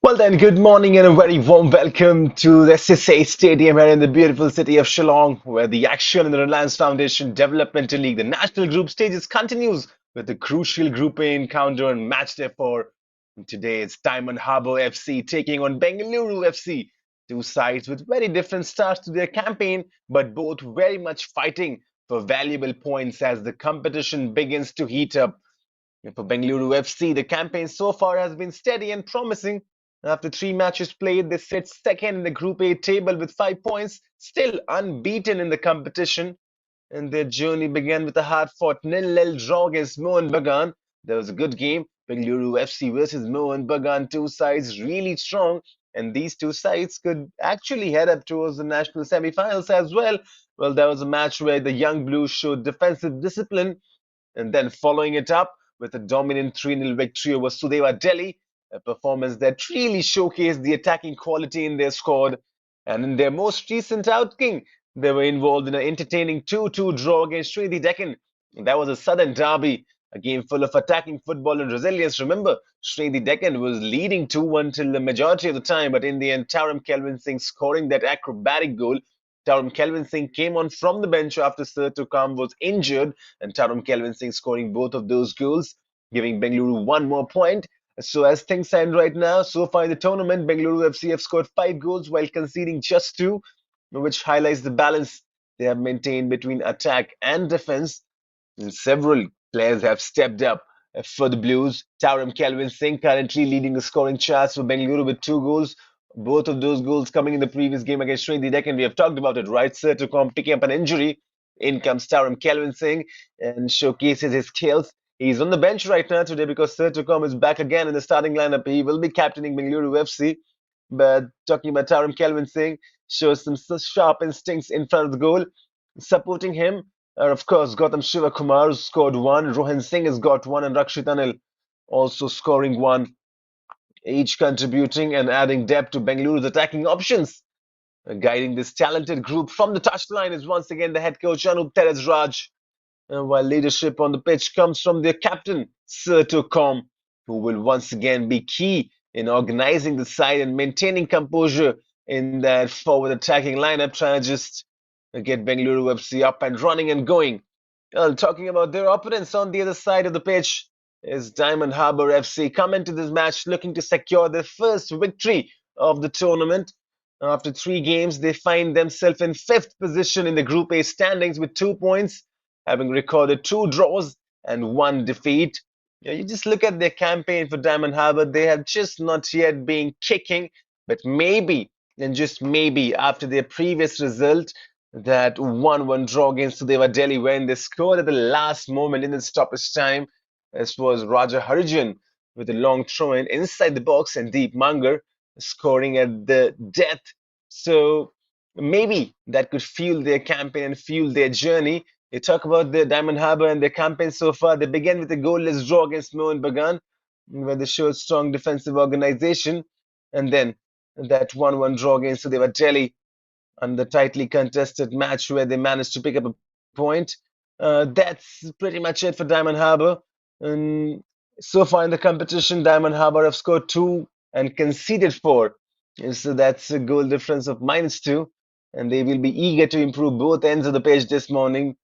Well then, good morning and a very warm welcome to the SSA Stadium here in the beautiful city of Shillong, where the action in the Reliance Foundation Developmental League, the national group stages continues with the crucial Group A encounter and match therefore. Today it's Diamond Harbour FC taking on Bengaluru FC. Two sides with very different starts to their campaign, but both very much fighting for valuable points as the competition begins to heat up. For Bengaluru FC, the campaign so far has been steady and promising. After three matches played, they sit second in the Group A table with 5 points, still unbeaten in the competition. And their journey began with a hard-fought nil-nil draw against Mohun Bagan. There was a good game. Bengaluru FC versus Mohun Bagan, two sides really strong, and these two sides could actually head up towards the national semi-finals as well. Well, there was a match where the Young Blues showed defensive discipline and then following it up with a dominant 3-0 victory over Sudeva Delhi, a performance that really showcased the attacking quality in their squad. And in their most recent outing, they were involved in an entertaining 2-2 draw against Sridhi Deccan. That was a sudden derby, a game full of attacking football and resilience. Remember, Sridhi Deccan was leading 2-1 till the majority of the time, but in the end, Taram Kelvin Singh scoring that acrobatic goal. Taram Kelvin Singh came on from the bench after Sir Tukam was injured, and Taram Kelvin Singh scoring both of those goals, giving Bengaluru one more point. So as things stand right now, so far in the tournament, Bengaluru FC have scored 5 goals while conceding just two, which highlights the balance they have maintained between attack and defense. And several players have stepped up for the Blues. Taram Kelvin Singh currently leading the scoring charts for Bengaluru with 2 goals. Both of those goals coming in the previous game against Sridhi Deccan. We have talked about it, right? Sir Tukom picking up an injury. In comes Taram Kelvin Singh and showcases his skills. He's on the bench right now today because Sir Tukom is back again in the starting lineup. He will be captaining Bengaluru FC. But talking about Taram Kelvin Singh, shows some sharp instincts in front of the goal. Supporting him of course, Gautam Shivakumar scored one, Rohan Singh has got one, and Rakshit Anil also scoring one, each contributing and adding depth to Bengaluru's attacking options. Guiding this talented group from the touchline is once again the head coach Anup Teres Raj, while leadership on the pitch comes from their captain Sir Tokom, who will once again be key in organizing the side and maintaining composure in that forward attacking lineup, trying to just get Bengaluru FC up and running and going. Talking about their opponents on the other side of the pitch is Diamond Harbour FC come into this match looking to secure their first victory of the tournament. After 3 games, they find themselves in fifth position in the Group A standings with 2 points, having recorded 2 draws and 1 defeat. You just look at their campaign for Diamond Harbour, they have just not yet been kicking, but maybe, and just maybe, after their previous result, that 1-1 draw against Sudeva Delhi when they scored at the last moment in the stoppage time. This was Raja Harijan with a long throw in inside the box and Deep Mangar scoring at the death. So maybe that could fuel their campaign and fuel their journey. You talk about the Diamond Harbour and their campaign so far. They began with a goalless draw against Mohun Bagan, where they showed strong defensive organization, and then that 1-1 draw against Sudeva Delhi and the tightly contested match where they managed to pick up a point. That's pretty much it for Diamond Harbour. And so far in the competition, Diamond Harbour have scored two and conceded four. So that's a goal difference of -2. And they will be eager to improve both ends of the pitch this morning.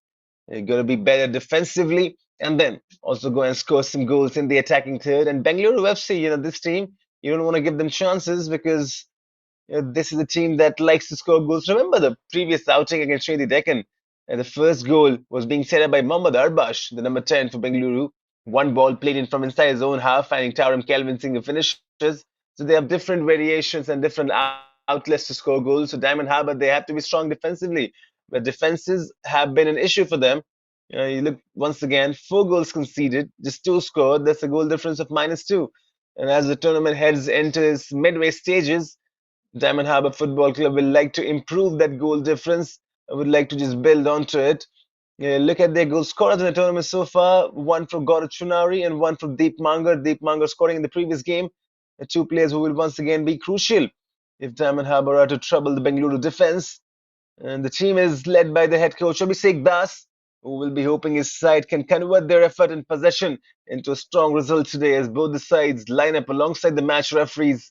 They're going to be better defensively and then also go and score some goals in the attacking third. And Bengaluru FC, this team, you don't want to give them chances because this is a team that likes to score goals. Remember the previous outing against Sridhi Deccan? The first goal was being set up by Mohammad Arbash, the number 10 for Bengaluru. One ball played in from inside his own half, finding Taram Kelvin Singh the finishes. So they have different variations and different outlets to score goals. So Diamond Harbour, they have to be strong defensively. But defenses have been an issue for them. You look once again, 4 goals conceded, just 2 scored. That's a goal difference of -2. And as the tournament heads into its midway stages, Diamond Harbour Football Club will like to improve that goal difference. I would like to just build onto it. Look at their goal scorers in the tournament so far. One from Gaurav Chunari and one from Deep Mangar. Deep Mangar scoring in the previous game. The two players who will once again be crucial if Diamond Harbour are to trouble the Bengaluru defense. And the team is led by the head coach Abhishek Das, who will be hoping his side can convert their effort and possession into a strong result today as both the sides line up alongside the match referees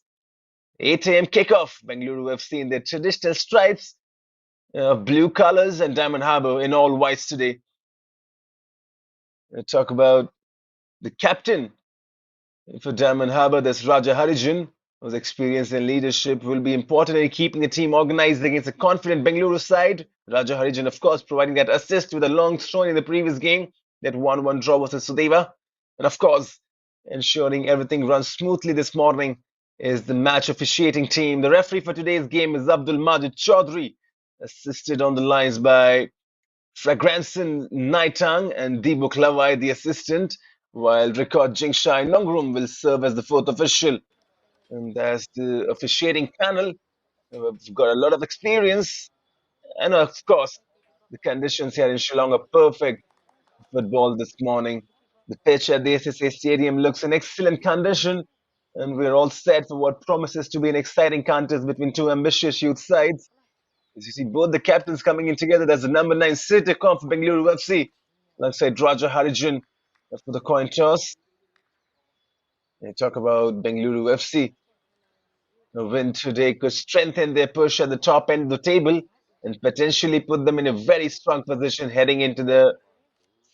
8 a.m. kickoff. Bengaluru FC in their traditional stripes, blue colors, and Diamond Harbour in all whites today. Talk about the captain for Diamond Harbour. That's Raja Harijan, whose experience and leadership will be important in keeping the team organized against a confident Bengaluru side. Raja Harijan, of course, providing that assist with a long throw in the previous game. That 1-1 draw was a Sudeva. And of course, ensuring everything runs smoothly this morning is the match officiating team. The referee for today's game is Abdul Majid Chaudhry, assisted on the lines by Fragranson Naitang and Deepak Lavai, the assistant, while Record Jingshai Nongrum will serve as the fourth official. And as the officiating panel, we've got a lot of experience. And of course, the conditions here in Shillong are perfect for football this morning. The pitch at the SSA Stadium looks in excellent condition, and we're all set for what promises to be an exciting contest between two ambitious youth sides. As you see both the captains coming in together, there's the number 9 Sitacom for Bengaluru FC, alongside Raja Harijan for the coin toss. They talk about Bengaluru FC. A win today could strengthen their push at the top end of the table and potentially put them in a very strong position heading into the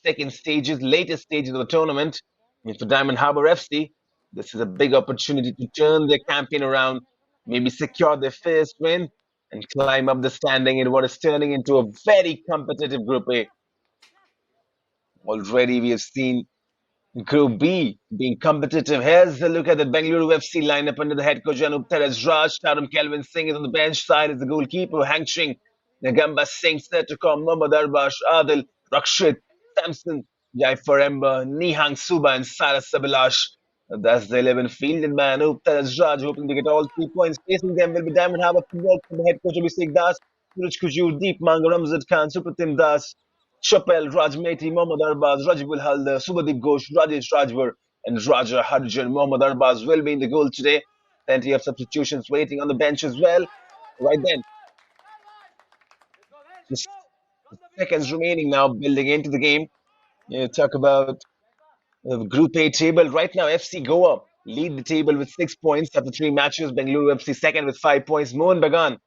latest stages of the tournament. And for Diamond Harbour FC, this is a big opportunity to turn their campaign around, maybe secure their first win, and climb up the standing in what is turning into a very competitive Group A. Already, we have seen Group B being competitive. Here's a look at the Bengaluru FC lineup under the head coach Anup Teres Raj. Tarum Kelvin Singh is on the bench side as the goalkeeper. Hang Ching, Nagamba Singh, Setukom, Mohammad Arbash, Adil, Rakshit, Samson, Jai Faremba, Nihang Suba, and Saras Sabilash. That's the 11 fielded by Anup Teres Raj, hoping to get all 3 points. Facing them will be Diamond Harbour football from the head coach Abhishek Das, Suraj Kujur, Deep Manga, Ramzad Khan, Supratim Das, Chappell, Rajmeti, Mohammad Arbaz, Rajibul Halder, Subhadeep Ghosh, Rajesh Rajwar, and Raja Harjan. Mohammad Arbaz will be in the goal today. Plenty of substitutions waiting on the bench as well. Right then, just seconds remaining now, building into the game. Talk about the Group A table. Right now, FC Goa lead the table with 6 points after 3 matches. Bengaluru FC second with 5 points. Mohun Bagan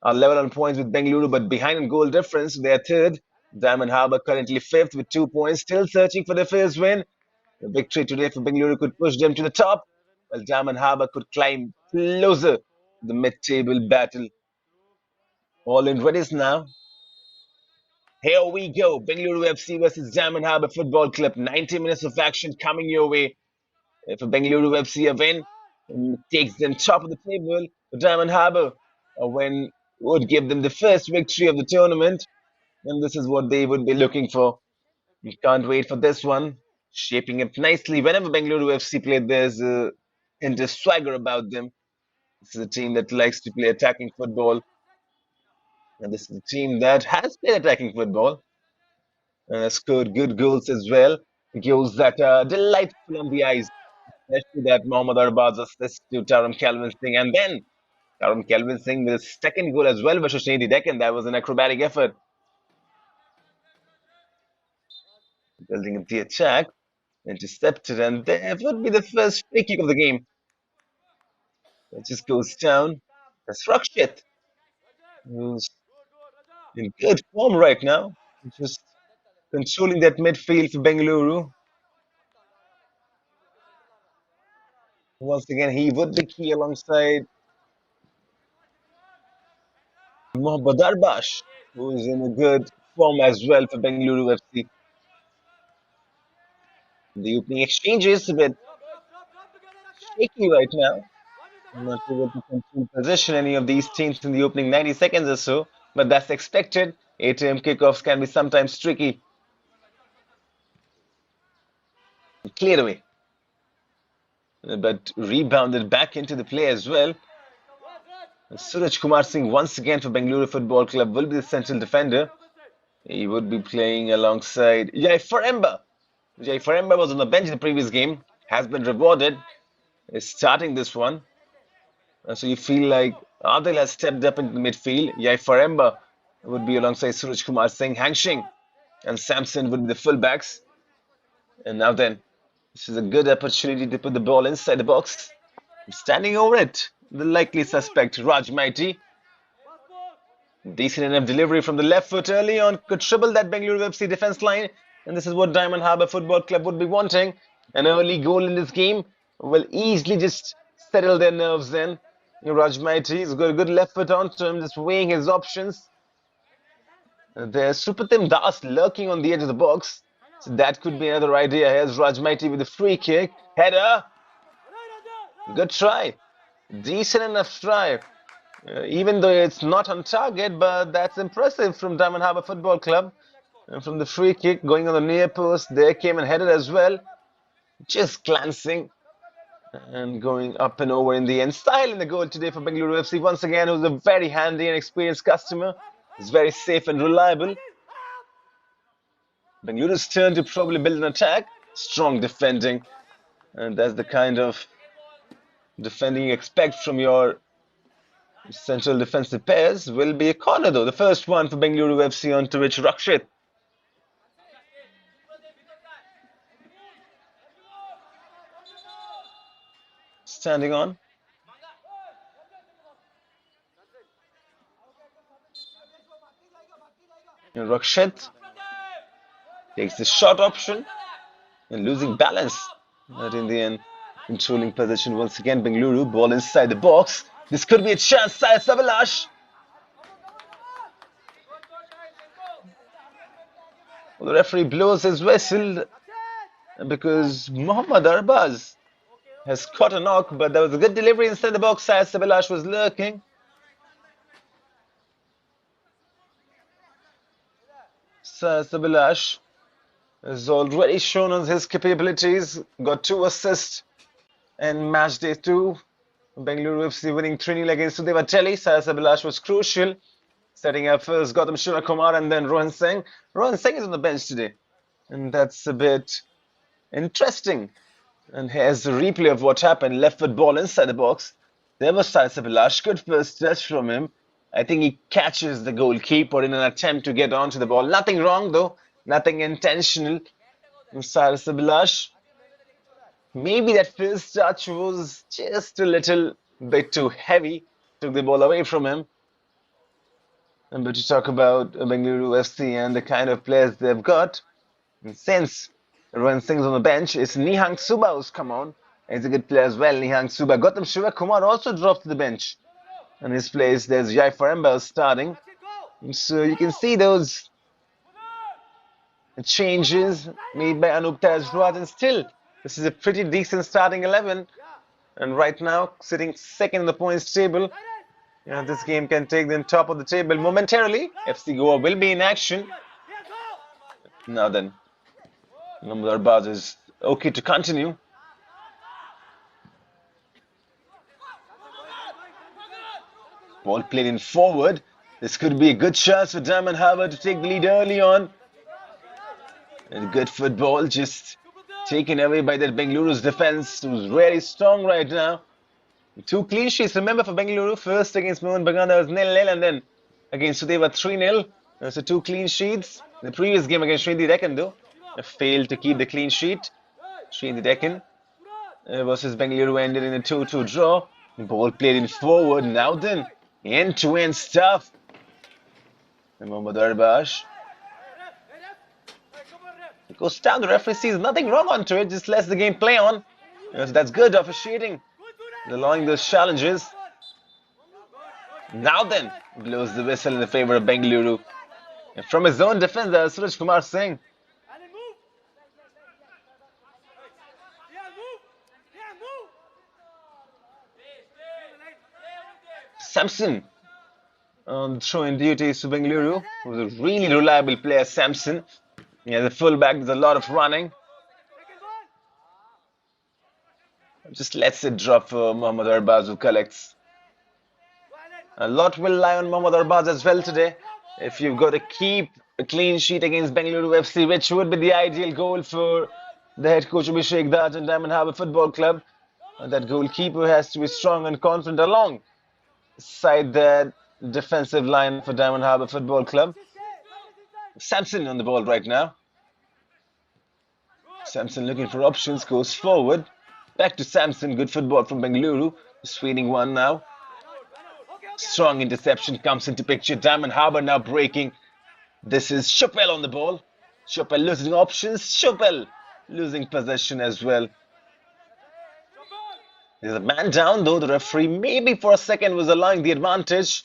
are level on points with Bengaluru, but behind in goal difference. They are third. Diamond Harbour currently fifth with 2 points, still searching for their first win. A victory today for Bengaluru could push them to the top, while Diamond Harbour could climb closer to the mid-table battle. All in readiness now. Here we go. Bengaluru FC versus Diamond Harbour Football Club. 90 minutes of action coming your way. If a Bengaluru FC a win, takes them top of the table. For Diamond Harbour, a win would give them the first victory of the tournament. And this is what they would be looking for. You can't wait for this one. Shaping up nicely. Whenever Bengaluru FC play, there's a hint of swagger about them. This is a team that likes to play attacking football. And this is a team that has played attacking football. Scored good goals as well. Goals that are delightful on the eyes. Especially that Mohammad Arbaz assist to Taram Kelvin Singh. And then Taram Kelvin Singh with his second goal as well versus Shnedi Deccan. That was an acrobatic effort. Building up the attack. Intercepted, and there would be the first free kick of the game. It just goes down. That's Rakshit, who's in good form right now. Just controlling that midfield for Bengaluru. Once again, he would be key alongside Mohammad Arbash, who is in a good form as well for Bengaluru FC. The opening exchange is a bit shaky right now. I'm not able to control position any of these teams in the opening 90 seconds or so, but that's expected. 8 a.m. kickoffs can be sometimes tricky. Cleared away, but rebounded back into the play as well. Suraj Kumar Singh once again for Bengaluru Football Club will be the central defender. He would be playing alongside Jai Faremba. Jai Faremba was on the bench in the previous game, has been rewarded, is starting this one. So you feel like Adil has stepped up into the midfield. Jai Faremba would be alongside Suraj Kumar Singh, Hangshing, and Samson would be the fullbacks. And now then, this is a good opportunity to put the ball inside the box. Standing over it. the likely suspect, Raj Maiti. Decent enough delivery from the left foot early on could trouble that Bengaluru FC defense line, and this is what Diamond Harbour Football Club would be wanting. An early goal in this game will easily just settle their nerves then. Raj Maiti has got a good left foot onto him, just weighing his options. There's Supratim Das lurking on the edge of the box, so that could be another idea. Here's Raj Maiti with a free kick. Header! Good try. Decent enough try. Even though it's not on target, but that's impressive from Diamond Harbour Football Club. And from the free kick going on the near post, there came and headed as well. Just glancing and going up and over in the end. Style in the goal today for Bengaluru FC. Once again, who's a very handy and experienced customer. He's very safe and reliable. Bengaluru's turn to probably build an attack. Strong defending. And that's the kind of defending you expect from your central defensive pairs. Will be a corner though. The first one for Bengaluru FC, onto which Rakshit. Standing on. And Rakshit takes the shot option and losing balance. But in the end, controlling possession once again. Bengaluru, ball inside the box. This could be a chance. Syed Sabalash. Well, the referee blows his whistle because Mohammad Arbaz has caught a knock, but there was a good delivery inside the box. Syed Sabalash was lurking. Syed Sabalash has already shown us his capabilities. Got 2 assists in match day 2. Bengaluru FC winning 3-0 against Sudevatelli. Syed Sabalash was crucial, setting up first Gautam Shivakumar and then Rohan Singh. Rohan Singh is on the bench today, and that's a bit interesting. And here's the replay of what happened. Left foot ball inside the box. There was Syed Sabalash. Good first touch from him. I think he catches the goalkeeper in an attempt to get onto the ball. Nothing wrong though. Nothing intentional from Syed Sabalash. Maybe that first touch was just a little bit too heavy. Took the ball away from him. But to talk about Bengaluru FC and the kind of players they've got, and since Rohan Singh's on the bench, it's Nihang Suba who's come on. He's a good player as well, Nihang Suba. Gautam Shivakumar also dropped to the bench. In his place, there's Jai Faremba starting. So you can see those changes made by Anup Tajrwat, and still this is a pretty decent starting 11, and right now sitting second in the points table. This game can take them top of the table momentarily. FC Goa will be in action. Now then, Mohammad Arbaz is okay to continue. Ball played in forward. This could be a good chance for Diamond Harbour to take the lead early on. And good football, just taken away by that Bengaluru's defense, who's really strong right now. 2 clean sheets, remember, for Bengaluru. First against Mohan Bagan, that was 0-0, and then against Sudeva 3-0. So 2 clean sheets. The previous game against Shrindi Deccan, though, failed to keep the clean sheet. Shrindi Deccan versus Bengaluru ended in a 2-2 draw. Ball played in forward. Now then, end-to-end stuff. And Mohammad Arbaz. It goes down. The referee sees nothing wrong onto it, just lets the game play on. So that's good officiating, allowing those challenges. Now then, blows the whistle in the favor of Bengaluru. And from his own defender, Suraj Kumar Singh. Samson on throw-in duties to Bengaluru, who's a really reliable player, Samson. Yeah, the fullback does a lot of running. Just lets it drop for Mohammad Arbaz, who collects. A lot will lie on Mohammad Arbaz as well today. If you've got to keep a clean sheet against Bengaluru FC, which would be the ideal goal for the head coach Abhishek Daj and Diamond Harbour Football Club, that goalkeeper has to be strong and confident alongside that defensive line for Diamond Harbour Football Club. Samson on the ball right now. Samson looking for options, goes forward. Back to Samson, good football from Bengaluru. Just feeding one now. Strong interception comes into picture. Diamond Harbour now breaking. This is Chappell on the ball. Chappell losing options. Chappell losing possession as well. There's a man down though. The referee maybe for a second was allowing the advantage.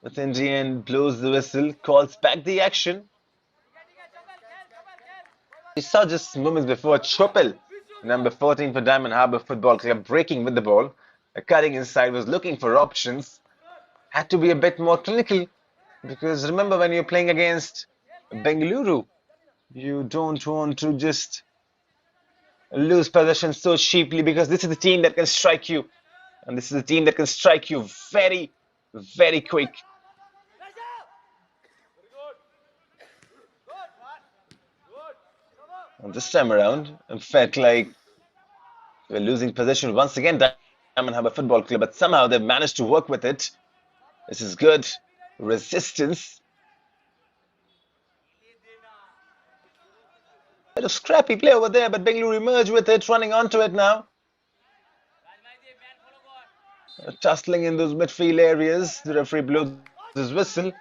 But in the end blows the whistle. Calls back the action. We saw just moments before Chappell, number 14 for Diamond Harbour Football Club, breaking with the ball. Cutting inside, was looking for options. Had to be a bit more clinical. Because remember when you're playing against Bengaluru, you don't want to just lose possession so cheaply, because this is the team that can strike you. And this is a team that can strike you very, very quick. And this time around, it felt like we're losing possession once again, Diamond Harbour Football Club, but somehow they've managed to work with it. This is good resistance. Bit of scrappy play over there, but Bengaluru emerged with it, running onto it now. Tussling in those midfield areas. The referee blows his whistle.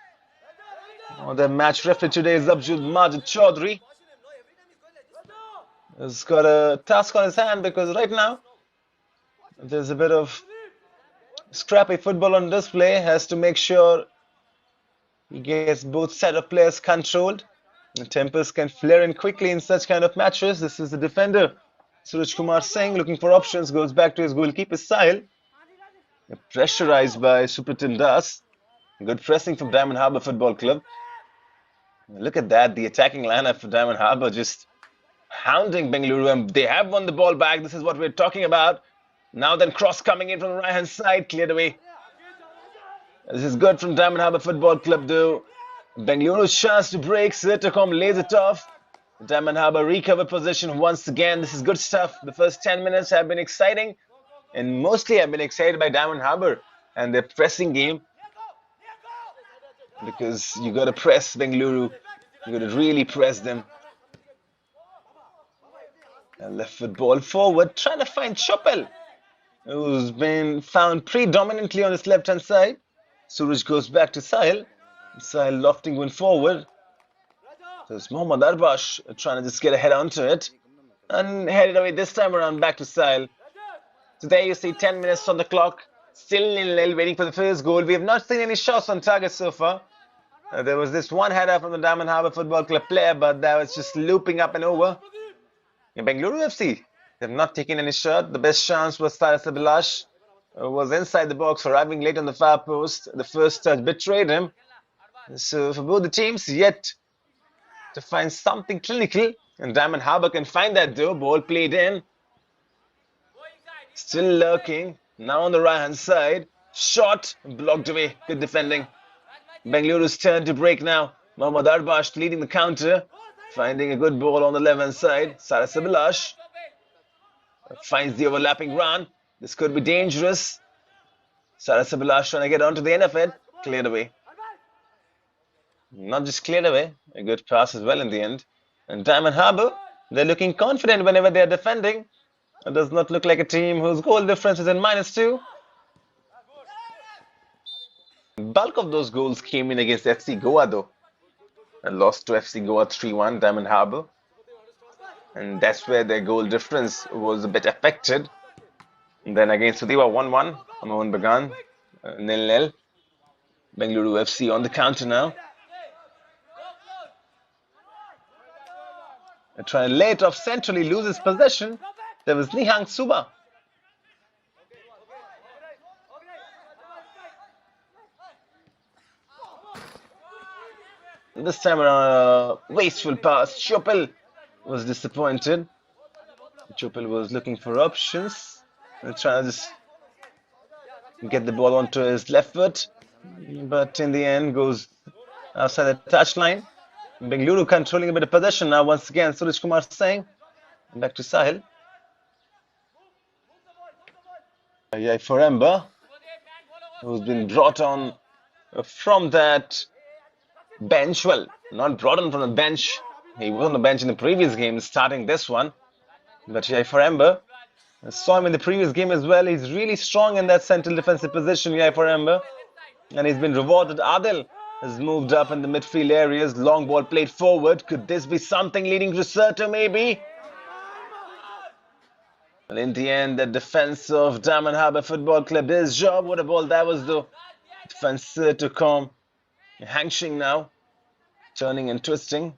Oh, the match referee today is Abdul Majid Chaudhry. He's got a task on his hand, because right now there's a bit of scrappy football on display. Has to make sure he gets both set of players controlled. The tempers can flare in quickly in such kind of matches. This is the defender, Suraj Kumar Singh, looking for options. Goes back to his goalkeeper Sahil. Pressurized by Supratim Das. Good pressing from Diamond Harbour Football Club. Look at that, the attacking lineup for Diamond Harbour just hounding Bengaluru, and they have won the ball back. This is what we're talking about. Now then, cross coming in from the right hand side, cleared away. This is good from Diamond Harbour Football Club though. Bengaluru's chance to break. Sirtacom lays it off. Diamond Harbour recover possession once again. This is good stuff. The first 10 minutes have been exciting, and mostly I've been excited by Diamond Harbour and their pressing game, because you got to press Bengaluru. You got to really press them. And left foot ball forward, trying to find Chappell, who's been found predominantly on his left hand side. Suraj goes back to Sahil. Sahil lofting one forward. There's Mohammad Arbash trying to just get a head onto it and head it away this time around back to Sahil. So there you see 10 minutes on the clock. Still 0-0, waiting for the first goal. We have not seen any shots on target so far. There was this one header from the Diamond Harbour Football Club player, but that was just looping up and over. In Bengaluru FC, they have not taken any shot. The best chance was Cyrus Abhilash, who was inside the box, arriving late on the far post. The first touch betrayed him. So for both the teams, yet to find something clinical. And Diamond Harbour can find that though. Ball played in. Still lurking. Now on the right hand side. Shot blocked away. Good defending. Bengaluru's turn to break now. Mohammad Arbash leading the counter. Finding a good ball on the left hand side. Cyrus Abhilash finds the overlapping run. This could be dangerous. Cyrus Abhilash trying to get onto the end of it. Cleared away. Not just cleared away, a good pass as well in the end. And Diamond Harbour, they're looking confident whenever they're defending. It does not look like a team whose goal difference is in -2. Bulk of those goals came in against FC Goa though. And lost to FC Goa 3-1, Diamond Harbour. And that's where their goal difference was a bit affected. And then against Sudiwa 1-1, Mohan Bagan 0-0. Bengaluru FC on the counter now. They're trying to lay it off centrally, loses possession. There was Nihang Suba. This time around, wasteful pass. Chappell was disappointed. Chappell was looking for options. And trying to just get the ball onto his left foot. But in the end, goes outside the touchline. Bengaluru controlling a bit of possession now once again. Suraj Kumar Singh. Back to Sahil. Foremba, who's been brought on from that bench. Well, not brought on from the bench. He was on the bench in the previous game, starting this one. But Foremba I saw him in the previous game as well. He's really strong in that central defensive position, yeah, for Amber. And he's been rewarded. Adil has moved up in the midfield areas. Long ball played forward. Could this be something leading to Serta, maybe? Well, in the end, the defense of Diamond Harbour Football Club did his job. What a ball that was, though. Defense to come. Hangshing now. Turning and twisting.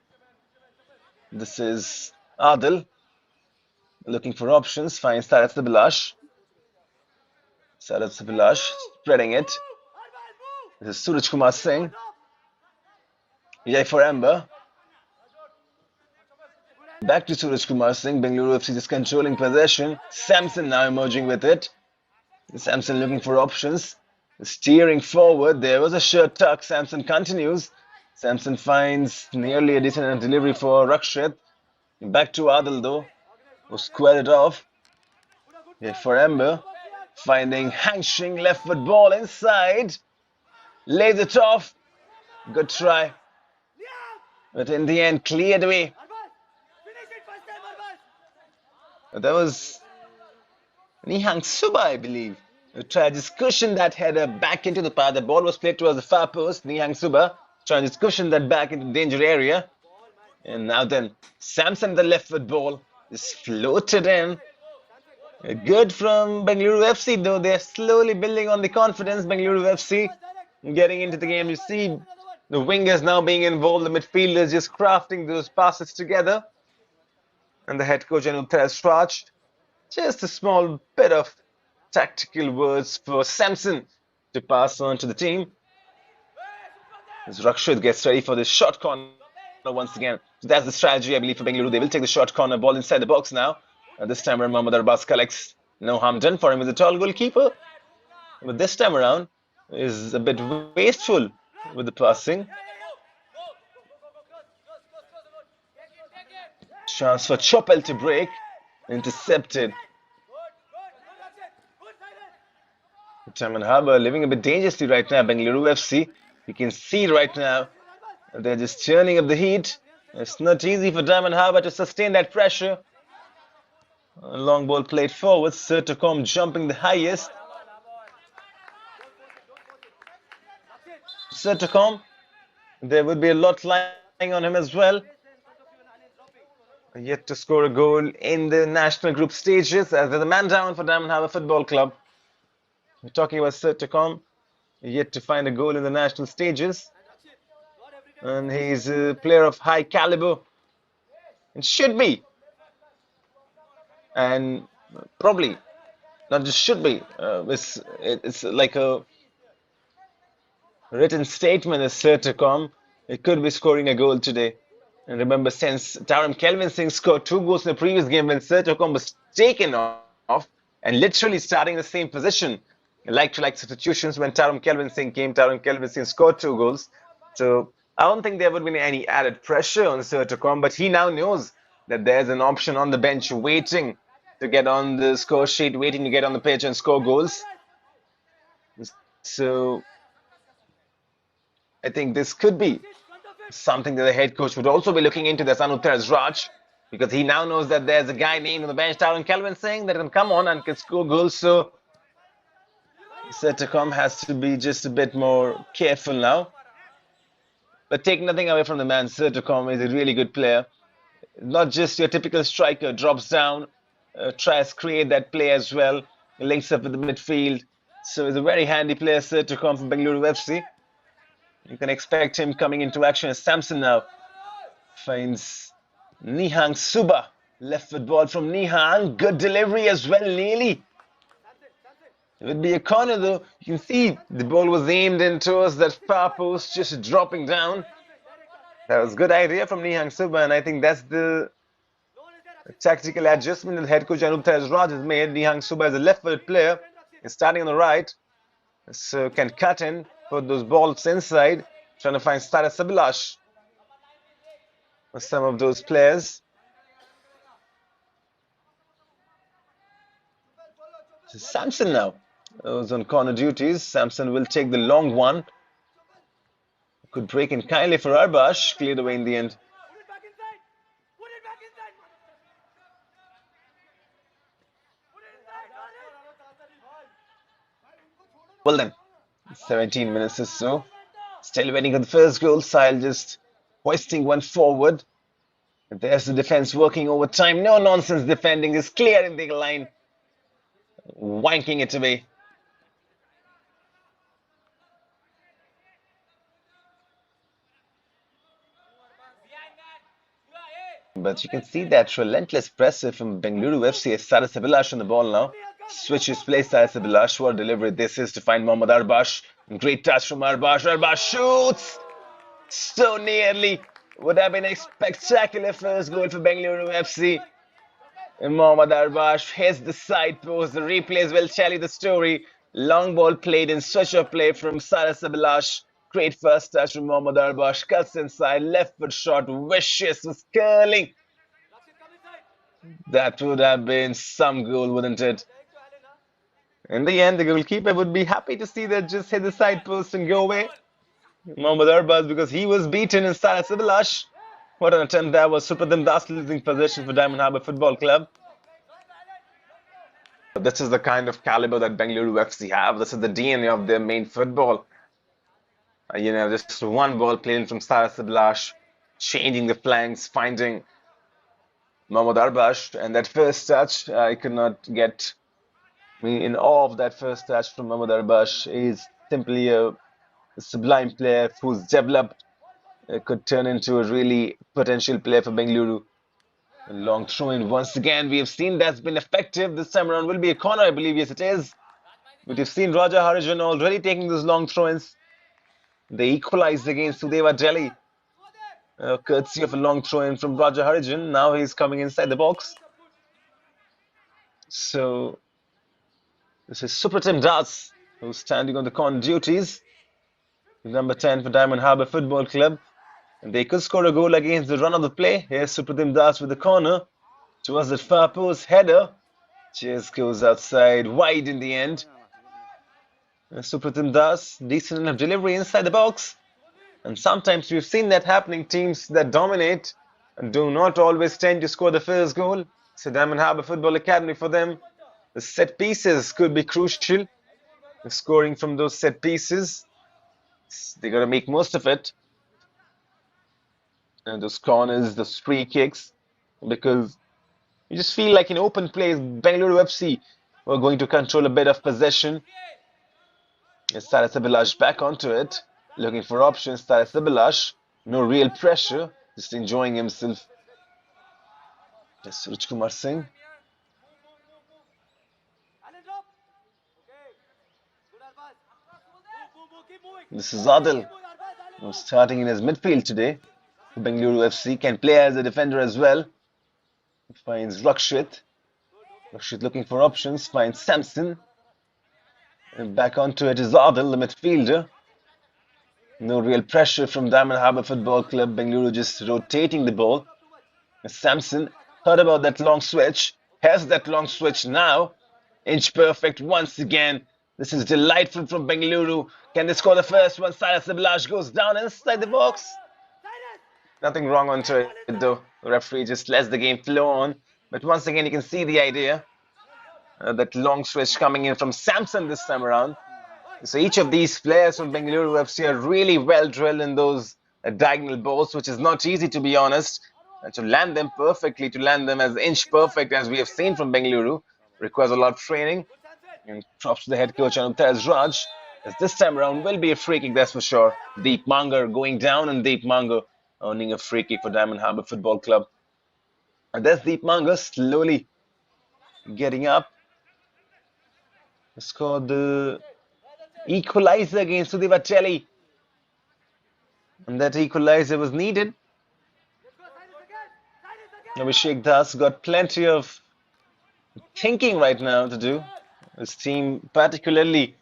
This is Adil. Looking for options. Finds Sarat Sabilash. Sarat Sabilash spreading it. This is Suraj Kumar Singh. Yay for Amber. Back to Suraj Kumar Singh. Bengaluru FC just controlling possession. Samson now emerging with it. Samson looking for options. Steering forward. There was a shirt tuck. Samson continues. Samson finds nearly a decent delivery for Rakshit. Back to Adil though. Who squared it off. Yet for Amber. Finding Hangshing left foot ball inside. Lays it off. Good try. But in the end, cleared away. That was Nihang Suba, I believe. Who tried to cushion that header back into the path. The ball was played towards the far post. Nihang Suba trying to cushion that back into the danger area. And now then, Samson, the left foot ball, is floated in. Good from Bengaluru FC, though. They're slowly building on the confidence. Bengaluru FC getting into the game. You see the wingers now being involved, the midfielders just crafting those passes together. And the head coach, Anup Raj, just a small bit of tactical words for Samson to pass on to the team. As Rakshit gets ready for this short corner once again. So that's the strategy, I believe, for Bengaluru. They will take the short corner ball inside the box now. And this time around, Mohammad Arbaz collects. No harm done for him as a tall goalkeeper. But this time around is a bit wasteful with the passing. Chance for Chopel to break. Intercepted. Diamond Harbour living a bit dangerously right now. Bengaluru FC. You can see right now they're just turning up the heat. It's not easy for Diamond Harbour to sustain that pressure. A long ball played forward. Sertacom jumping the highest. Sertacom. There would be a lot lying on him as well. Yet to score a goal in the national group stages as there's a man down for Diamond Harbour Football Club. We're talking about Sertacom. Yet to find a goal in the national stages. And he's a player of high caliber. It should be. And probably, not just should be. It's like a written statement as Sertacom. It could be scoring a goal today. And remember, since Taram Kelvin Singh scored 2 goals in the previous game when Sertacom was taken off and literally starting the same position, like-to-like substitutions when Taram Kelvin Singh came, Taram Kelvin Singh scored 2 goals. So I don't think there would be any added pressure on Sertacom, but he now knows that there's an option on the bench waiting to get on the score sheet, waiting to get on the pitch and score goals. So I think this could be something that the head coach would also be looking into. That's Anup Raj, because he now knows that there's a guy named on the bench, Taran Kelvin Singh, that can come on and can score goals. So Sertacom has to be just a bit more careful now. But take nothing away from the man. Sertacom is a really good player. Not just your typical striker, drops down, tries to create that play as well, links up with the midfield. So he's a very handy player, Sertacom from Bengaluru FC. You can expect him coming into action as Samson now finds Nihang Suba. Left foot ball from Nihang. Good delivery as well, nearly. It would be a corner though. You can see the ball was aimed in towards that far post, just dropping down. That was a good idea from Nihang Suba, and I think that's the tactical adjustment that head coach Anup Raj has made. Nihang Suba is a left-footed player. He's starting on the right, so can cut in, put those balls inside, trying to find Sarat Sabilash for some of those players. So Samson now is on corner duties. Samson will take the long one. Could break in kindly for Arbash. Cleared away in the end. Well then, 17 minutes or so. Still waiting for the first goal. Sile just hoisting one forward. There's the defense working overtime. No nonsense defending, is clearing the line, wanking it away. But you can see that relentless pressure from Bengaluru FC as Saras Abhilash on the ball now. Switches place Saras Abhilash. What delivery this is to find Mohammad Arbash. Great touch from Arbash. Arbash shoots! So nearly. Would have been a spectacular first goal for Bengaluru FC. And Mohammad Arbash hits the side post. The replays will tell you the story. Long ball played in switch of play from Saras Abhilash. Great first touch from Mohammad Arbash. Cuts inside. Left foot shot. Vicious. Was curling. That would have been some goal, wouldn't it? In the end, the goalkeeper would be happy to see that just hit the side post and go away. Mohammad Arbaz, because he was beaten in Saras Abhilash. What an attempt that was. Supratim Das losing possession for Diamond Harbour Football Club. This is the kind of caliber that Bengaluru FC have. This is the DNA of their main football. Just one ball played in from Saras Abhilash, changing the flanks, finding Mohammad Arbash, and that first touch, I could not get me in awe of that first touch from Mohammad Arbash. He's simply a sublime player who's developed, could turn into a really potential player for Bengaluru. A long throw in once again. We have seen that's been effective. This time around will be a corner, I believe. Yes, it is. But you've seen Raja Harijan already taking those long throw-ins. They equalized against Sudeva Delhi. Courtesy of a long throw-in from Raja Harijan. Now he's coming inside the box. So this is Supratim Das, who's standing on the corner duties. Number 10 for Diamond Harbour Football Club. And they could score a goal against the run of the play. Here's Supratim Das with the corner towards the far post header. Just goes outside, wide in the end. And Supratim Das, decent enough delivery inside the box. And sometimes we've seen that happening. Teams that dominate and do not always tend to score the first goal. So Diamond Harbour Football Academy, for them, the set pieces could be crucial. The scoring from those set pieces, they got to make most of it. And those corners, those free kicks, because you just feel like in open play, Bengaluru FC were going to control a bit of possession. Saras Abhilash back onto it, looking for options. Saras Abhilash, no real pressure, just enjoying himself. Yes, Suraj Kumar Singh. This is Adil, who's starting in his midfield today. Bengaluru FC can play as a defender as well. Finds Rakshit. Rakshit looking for options. Finds Samson. And back onto it is Adil, the midfielder. No real pressure from Diamond Harbour Football Club. Bengaluru just rotating the ball. Samson heard about that long switch. Has that long switch now. Inch perfect once again. This is delightful from Bengaluru. Can they score the first one? Saras Abhilash goes down inside the box. Nothing wrong onto it though. The referee just lets the game flow on. But once again, you can see the idea. That long switch coming in from Samson this time around. So each of these players from Bengaluru FC are really well drilled in those diagonal balls, which is not easy, to be honest. And to land them perfectly, to land them as inch perfect as we have seen from Bengaluru, requires a lot of training. And props to the head coach Anubtaz Raj, as this time around will be a free kick, that's for sure. Deep Mangar going down, and Deep Mangar earning a free kick for Diamond Harbour Football Club. And there's Deep Mangar slowly getting up. Scored the equalizer against Sudeva Delhi. And that equalizer was needed. Abhishek Das got plenty of thinking right now to do. His team, particularly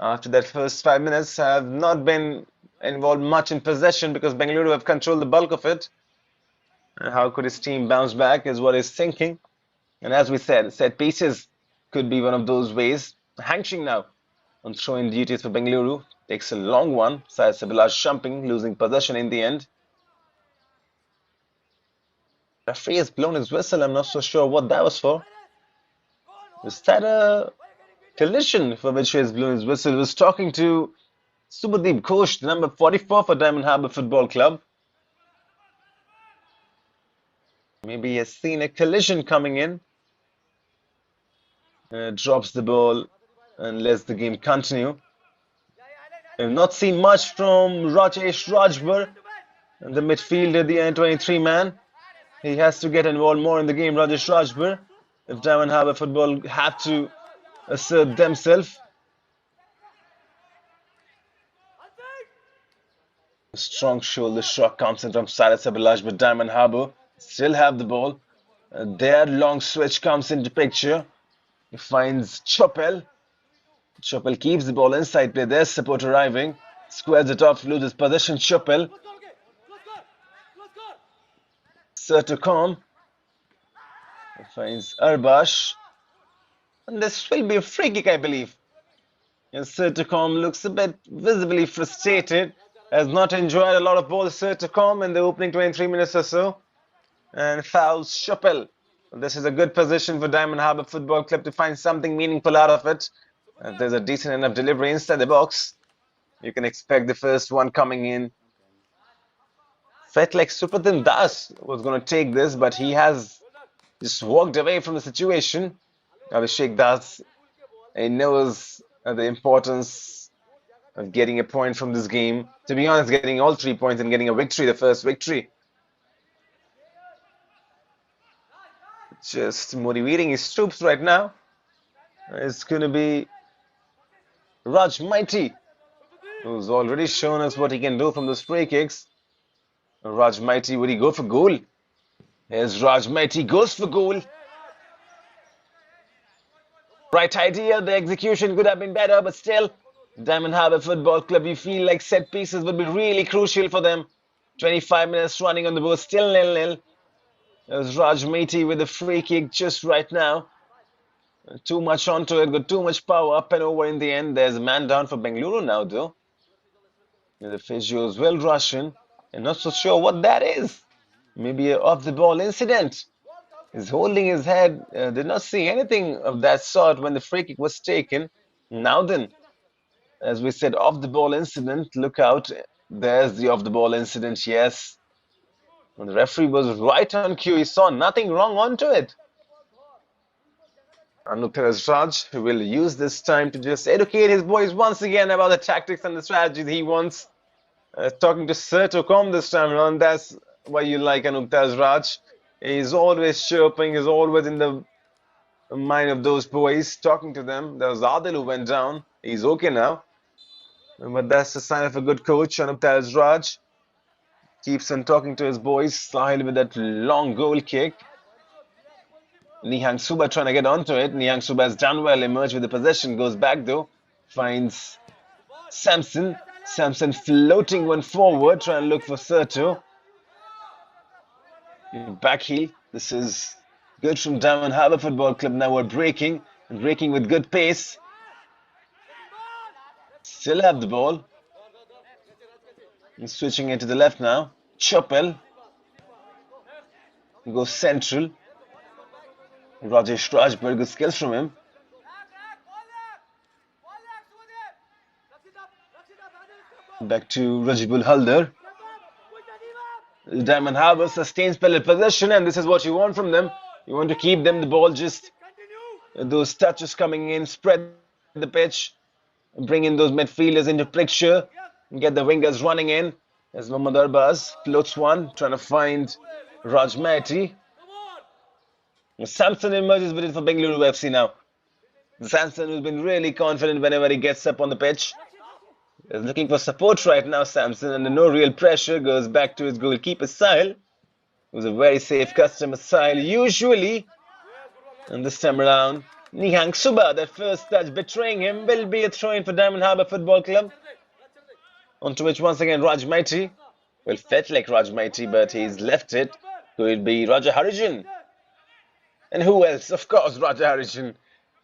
after that first 5 minutes, have not been involved much in possession because Bengaluru have controlled the bulk of it. And how could his team bounce back is what he's thinking. And as we said, set pieces could be one of those ways. Hangshing now on throwing duties for Bengaluru. Takes a long one. Saras Abhilash jumping, losing possession in the end. Referee has blown his whistle. I'm not so sure what that was for. Was that a collision for which he has blown his whistle. Was talking to Subhadeep Ghosh, the number 44 for Diamond Harbour Football Club. Maybe he has seen a collision coming in. Drops the ball and lets the game continue. We've not seen much from Rajesh Rajbar, the midfielder, the N23 man. He has to get involved more in the game, Rajesh Rajbar, if Diamond Harbour Football have to assert themselves. A strong shoulder shot comes in from Cyrus Abhilash, but Diamond Harbour still have the ball. Their long switch comes into picture. He finds Chopel. Chopel keeps the ball inside play. There's support arriving. Squares it off, loses possession. Chopel. Sertocom finds Arbash. And this will be a free kick, I believe. And Sertocom looks a bit visibly frustrated. Has not enjoyed a lot of ball, Sertocom, in the opening 23 minutes or so. And fouls Chopel. This is a good position for Diamond Harbour Football Club to find something meaningful out of it. If there's a decent enough delivery inside the box, you can expect the first one coming in. Felt like Supratim Das was going to take this, but he has just walked away from the situation. Abhishek Das, he knows the importance of getting a point from this game. To be honest, getting all 3 points and getting a victory, the first victory. Just motivating his troops right now. It's going to be Raj Mighty, who's already shown us what he can do from those free kicks. Raj Mighty, would he go for goal? Here's Raj Mighty, goes for goal. Right idea, the execution could have been better, but still, Diamond Harbour Football Club, you feel like set pieces would be really crucial for them. 25 minutes running on the board, still 0-0. There's Raj Mighty with the free kick just right now. Too much onto it, got too much power, up and over in the end. There's a man down for Bengaluru now, though. The physios will rush in. I'm not so sure what that is. Maybe an off-the-ball incident. He's holding his head. Did not see anything of that sort when the free kick was taken. Now then, as we said, off-the-ball incident. Look out. There's the off-the-ball incident, yes. And the referee was right on cue. He saw nothing wrong onto it. Anup Raj will use this time to just educate his boys once again about the tactics and the strategies he wants. Talking to Sertocom this time around. That's why you like Anup Raj. He's always chirping. He's always in the mind of those boys, talking to them. There was Adil who went down. He's okay now. But that's a sign of a good coach. Anup Raj keeps on talking to his boys. Sahil with that long goal kick. Nihang Suba trying to get onto it. Nihang Suba has done well, emerged with the possession, goes back though, finds Samson. Samson floating one forward, trying to look for Serto. Back heel. This is good from Diamond Harbour Football Club. Now we're breaking, and breaking with good pace. Still have the ball. And switching it to the left now. Chopel goes central. Rajesh Rajbar, good skills from him. Back to Rajibul Haldar. Diamond Harbour sustains possession, and this is what you want from them. You want to keep them the ball, just those touches coming in, spread the pitch, bring in those midfielders into picture, and get the wingers running in. As Mohammad Arbaz floats one, trying to find Raj Mighty. Samson emerges with it for Bengaluru FC now. Samson has been really confident whenever he gets up on the pitch. He's looking for support right now, Samson, under no real pressure. Goes back to his goalkeeper, Sahil, who's a very safe customer, Sahil, usually. And this time around, Nihang Suba, that first touch betraying him, will be a throw-in for Diamond Harbour Football Club. Onto which once again Raj Mighty. Well, felt like Raj Mighty, but he's left it. Could it be Raja Harijan? And who else? Of course, Raja Harijan.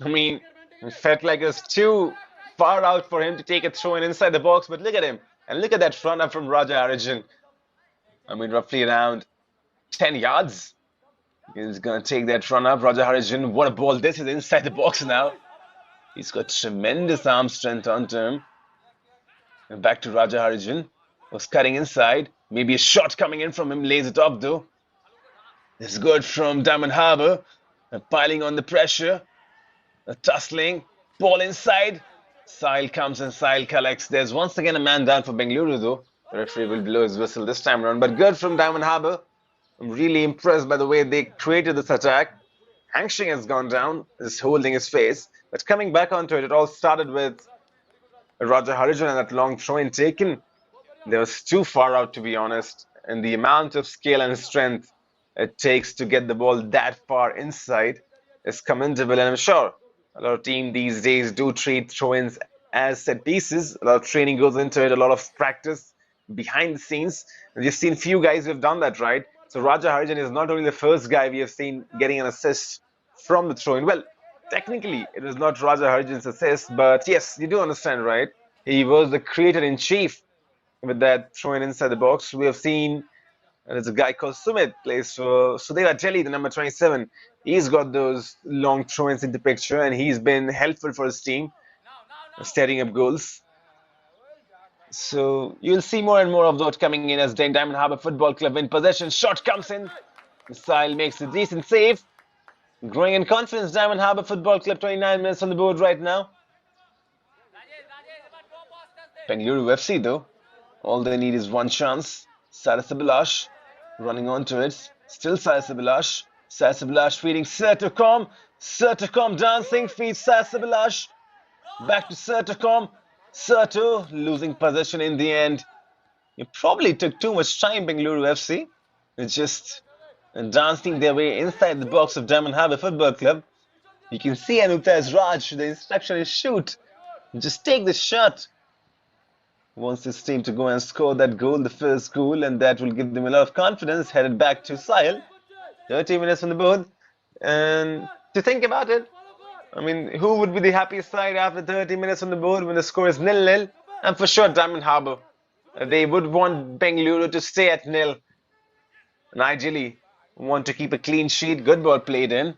I mean, it felt like it was too far out for him to take a throw-in inside the box, but look at him. And look at that run-up from Raja Harijan. I mean, roughly around 10 yards. He's going to take that run-up. Raja Harijan, what a ball this is inside the box now. He's got tremendous arm strength onto him. And back to Raja Harijan. Was cutting inside. Maybe a shot coming in from him. Lays it off though. It's good from Diamond Harbour. Piling on the pressure. A tussling. Ball inside. Sahil comes and Sahil collects. There's once again a man down for Bengaluru though. The referee will blow his whistle this time around. But good from Diamond Harbour. I'm really impressed by the way they created this attack. Hangshing has gone down, is holding his face. But coming back onto it, it all started with Raja Harijan and that long throw in taken. They was too far out, to be honest. And the amount of skill and strength it takes to get the ball that far inside is commendable. And I'm sure a lot of teams these days do treat throw-ins as set pieces. A lot of training goes into it, a lot of practice behind the scenes. And you've seen few guys who have done that, right? So Raja Harijan is not only the first guy we have seen getting an assist from the throw-in. Well, technically, it was not Raja Harijan's assist, but yes, you do understand, right? He was the creator-in-chief with that throw-in inside the box. We have seen there's a guy called Sumit, plays for Sudhir Jelly, the number 27. He's got those long throw-ins in the picture, and he's been helpful for his team, steadying up goals. So you'll see more and more of those coming in as Diamond Harbour Football Club win possession. Shot comes in. Sahil makes a decent save. Growing in confidence, Diamond Harbour Football Club, 29 minutes on the board right now. Bengaluru FC though, all they need is one chance. Sarasabalash running onto it. Still Sarasabalash. Sarasabalash feeding Sertocom. Sertocom dancing, feeds Sarasabalash. Back to Sertocom. Serto losing possession in the end. It probably took too much time, Bengaluru FC. It's just dancing their way inside the box of Diamond Harbour Football Club. You can see Anuta's Raj. The instruction is shoot. Just take the shot. Wants his team to go and score that goal, the first goal, and that will give them a lot of confidence. Headed back to Sahil. 30 minutes on the board. And to think about it, I mean, who would be the happiest side after 30 minutes on the board when the score is 0-0? And for sure, Diamond Harbour. They would want Bengaluru to stay at 0. And ideally, want to keep a clean sheet. Good ball played in.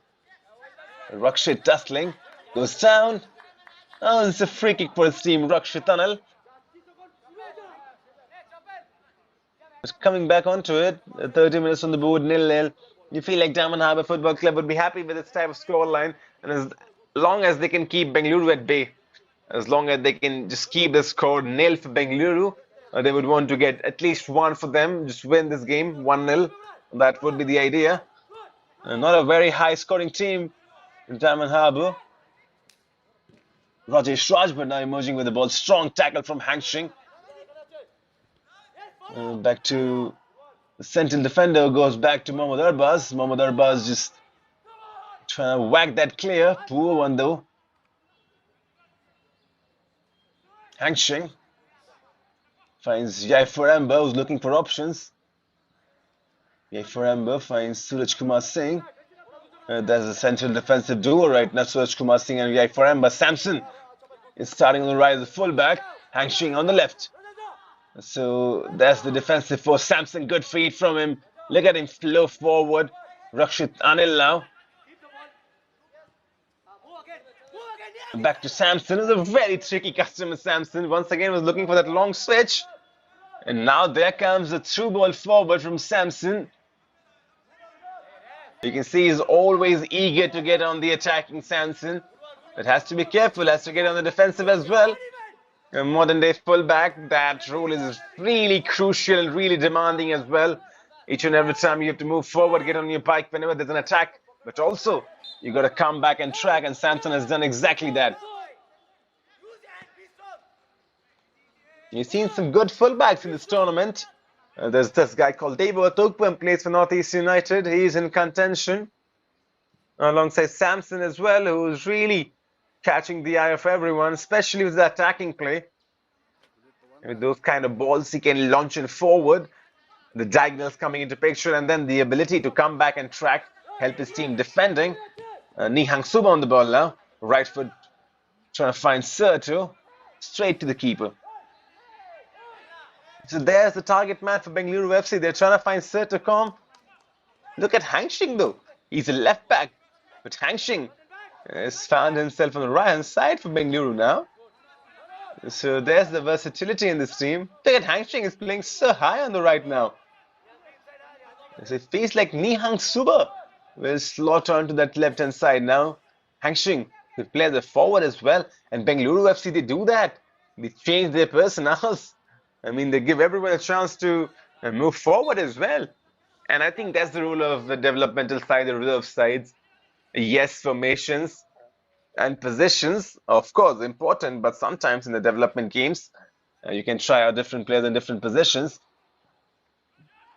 Rakshit tussling. Goes down. Oh, it's a free kick for his team, Rakshit Tunnel. Coming back onto it, 30 minutes on the board, 0-0. You feel like Diamond Harbour Football Club would be happy with this type of scoreline, and as long as they can keep Bengaluru at bay, as long as they can just keep the score 0 for Bengaluru, they would want to get at least one for them, just win this game 1-0. That would be the idea. Not a very high scoring team in Diamond Harbour. Rajesh Rajbhat now emerging with the ball. Strong tackle from Hangshing. Back to the central defender, goes back to Mohammad Arbaz. Mohammad Arbaz just trying to whack that clear. Poor one though. Hangshing finds Yaifaramba, who's looking for options. Yaifaramba finds Suraj Kumar Singh. There's a central defensive duo right now, Suraj Kumar Singh and Yaifaramba. Samson is starting on the right as the fullback. Hangshing on the left. So that's the defensive force. Samson, good feed from him. Look at him flow forward. Rakshit Anil now. Back to Samson. It was a very tricky customer, Samson. Once again was looking for that long switch. And now there comes the through ball forward from Samson. You can see he's always eager to get on the attacking Samson. But has to be careful, has to get on the defensive as well. A modern day fullback, that role is really crucial and really demanding as well. Each and every time you have to move forward, get on your bike whenever there's an attack. But also, you got to come back and track, and Samson has done exactly that. You've seen some good fullbacks in this tournament. There's this guy called Debo Atokpu and plays for Northeast United. He's in contention alongside Samson as well, who's really catching the eye of everyone, especially with the attacking play. With those kind of balls, he can launch in forward. The diagonals coming into picture, and then the ability to come back and track, help his team defending. Nihang Suba on the ball now. Right foot trying to find Serto. Straight to the keeper. So there's the target man for Bengaluru FC. They're trying to find Sertocom. Look at Hangshing though. He's a left back. But Hangshing Has found himself on the right hand side for Bengaluru now. So there's the versatility in this team. Look at Hang Ching is playing so high on the right now. So it feels like Nihang Suba will slot onto that left hand side now. Hang Ching will play the forward as well. And Bengaluru FC, they do that. They change their personals. I mean, they give everyone a chance to move forward as well. And I think that's the role of the developmental side, the reserve sides. Yes, formations and positions, of course, important, but sometimes in the development games, you can try out different players in different positions.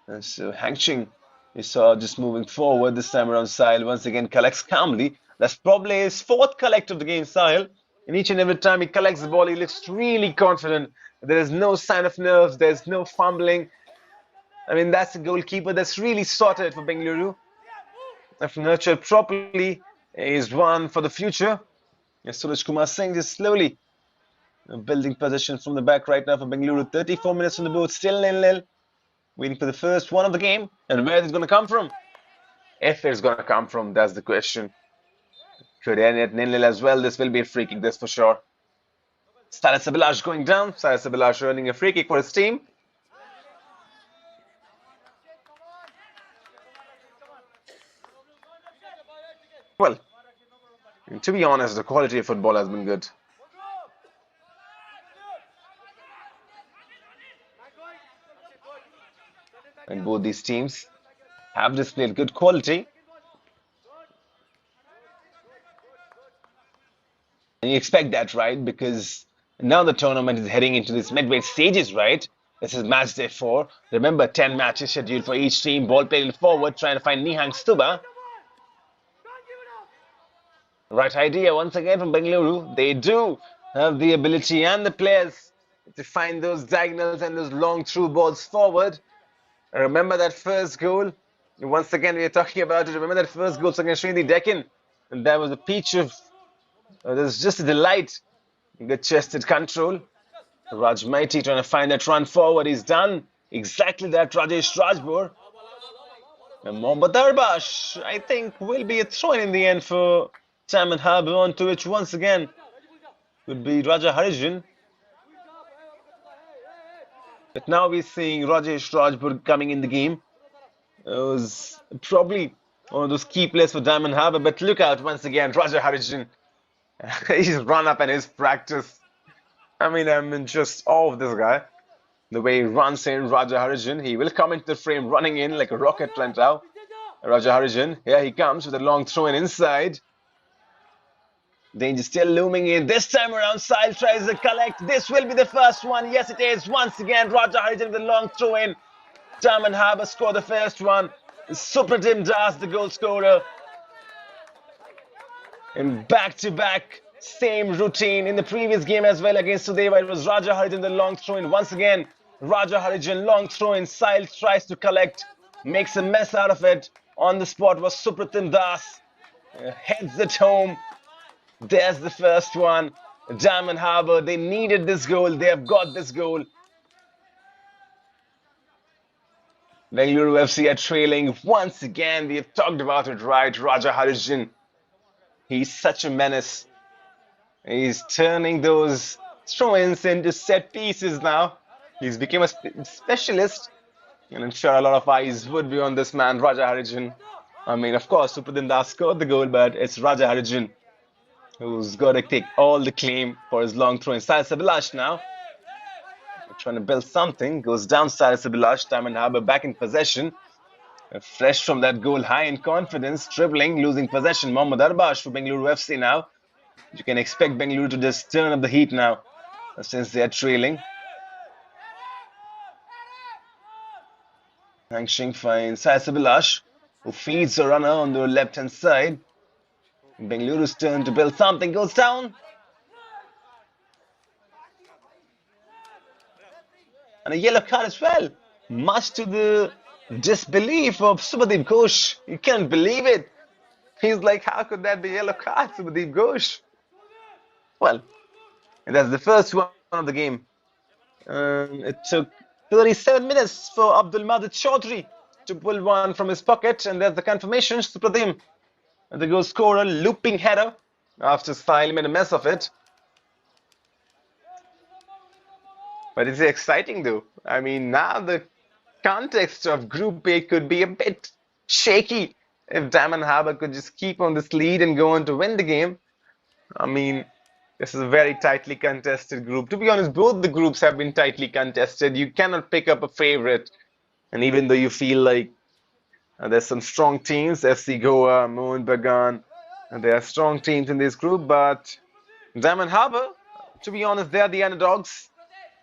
And so Hang Ching, you saw just moving forward this time around. Sahil once again collects calmly. That's probably his fourth collect of the game, Sahil. And each and every time he collects the ball, he looks really confident. There is no sign of nerves, there's no fumbling. I mean, that's a goalkeeper that's really sorted for Bengaluru. If nurtured properly, is one for the future. Suraj Kumar Singh just slowly building possession from the back right now for Bengaluru. 34 minutes on the board, still 0-0. Waiting for the first one of the game. And where is it going to come from? If it's going to come from, that's the question. Could end at 0-0 as well. This will be a free kick, that's for sure. Saras Abhilash going down. Saras Abhilash earning a free kick for his team. Well, to be honest, the quality of football has been good. And both these teams have displayed good quality. And you expect that, right? Because now the tournament is heading into this midway stages, right? This is match day 4. Remember, 10 matches scheduled for each team. Ball played forward, trying to find Nihang Stuba. Right idea once again from Bengaluru. They do have the ability and the players to find those diagonals and those long through balls forward. Remember that first goal? Once again, we are talking about it. Remember that first goal against Srindi Deccan? And that was a peach of... there's just a delight. Good chested control. Raj Maiti trying to find that run forward. He's done exactly that. Rajesh Rajpur. And Mohammad Darbash, I think, will be a throw-in in the end for Diamond Harbour, onto which once again would be Raja Harijan. But now we're seeing Rajesh Rajpur coming in the game. It was probably one of those key players for Diamond Harbour. But look out once again, Raja Harijan. He's run up and his practice. I mean, I'm in just awe of this guy. The way he runs in, Raja Harijan. He will come into the frame running in like a rocket right now. Raja Harijan, here he comes with a long throw in inside. Danger still looming in. This time around, Sahil tries to collect. This will be the first one. Yes, it is. Once again, Raja Harijan with a long throw in. Diamond Harbour score the first one. Supratim Das, the goal scorer. And back-to-back, same routine in the previous game as well against Sudeva. It was Raja Harijan, the long throw in. Once again, Raja Harijan, long throw in. Sahil tries to collect. Makes a mess out of it. On the spot was Supratim Das. Heads it home. There's the first one. Diamond Harbour, they needed this goal. They have got this goal. Bengaluru FC are trailing. Once again, we have talked about it, right? Raja Harijan. He's such a menace. He's turning those throw-ins into set pieces now. He's become a specialist. And I'm sure a lot of eyes would be on this man, Raja Harijan. I mean, of course, Supratim Das scored the goal, but it's Raja Harijan who's got to take all the claim for his long throw in. Saras Abhilash now. Trying to build something. Goes down Saras Abhilash. Diamond Harbour back in possession. Fresh from that goal, high in confidence. Dribbling, losing possession. Mohammad Darbash for Bengaluru FC now. You can expect Bengaluru to just turn up the heat now, since they are trailing. Hang Ching finds Saras Abhilash, who feeds a runner on the left-hand side. Bengaluru's turn to build something, goes down. And a yellow card as well. Much to the disbelief of Subhadeep Ghosh. You can't believe it. He's like, how could that be a yellow card, Subhadeep Ghosh? Well, that's the first one of the game. It took 37 minutes for Abdul Majid Chaudhry to pull one from his pocket. And there's the confirmation, Supratim. The goal scorer, looping header. after Style made a mess of it. But it's exciting though. I mean, now the context of Group A could be a bit shaky if Diamond Harbour could just keep on this lead and go on to win the game. I mean, this is a very tightly contested group. To be honest, both the groups have been tightly contested. You cannot pick up a favorite. And even though you feel like there's some strong teams, FC Goa, Mohun Bagan, and there are strong teams in this group, but Diamond Harbour, to be honest, they are the underdogs.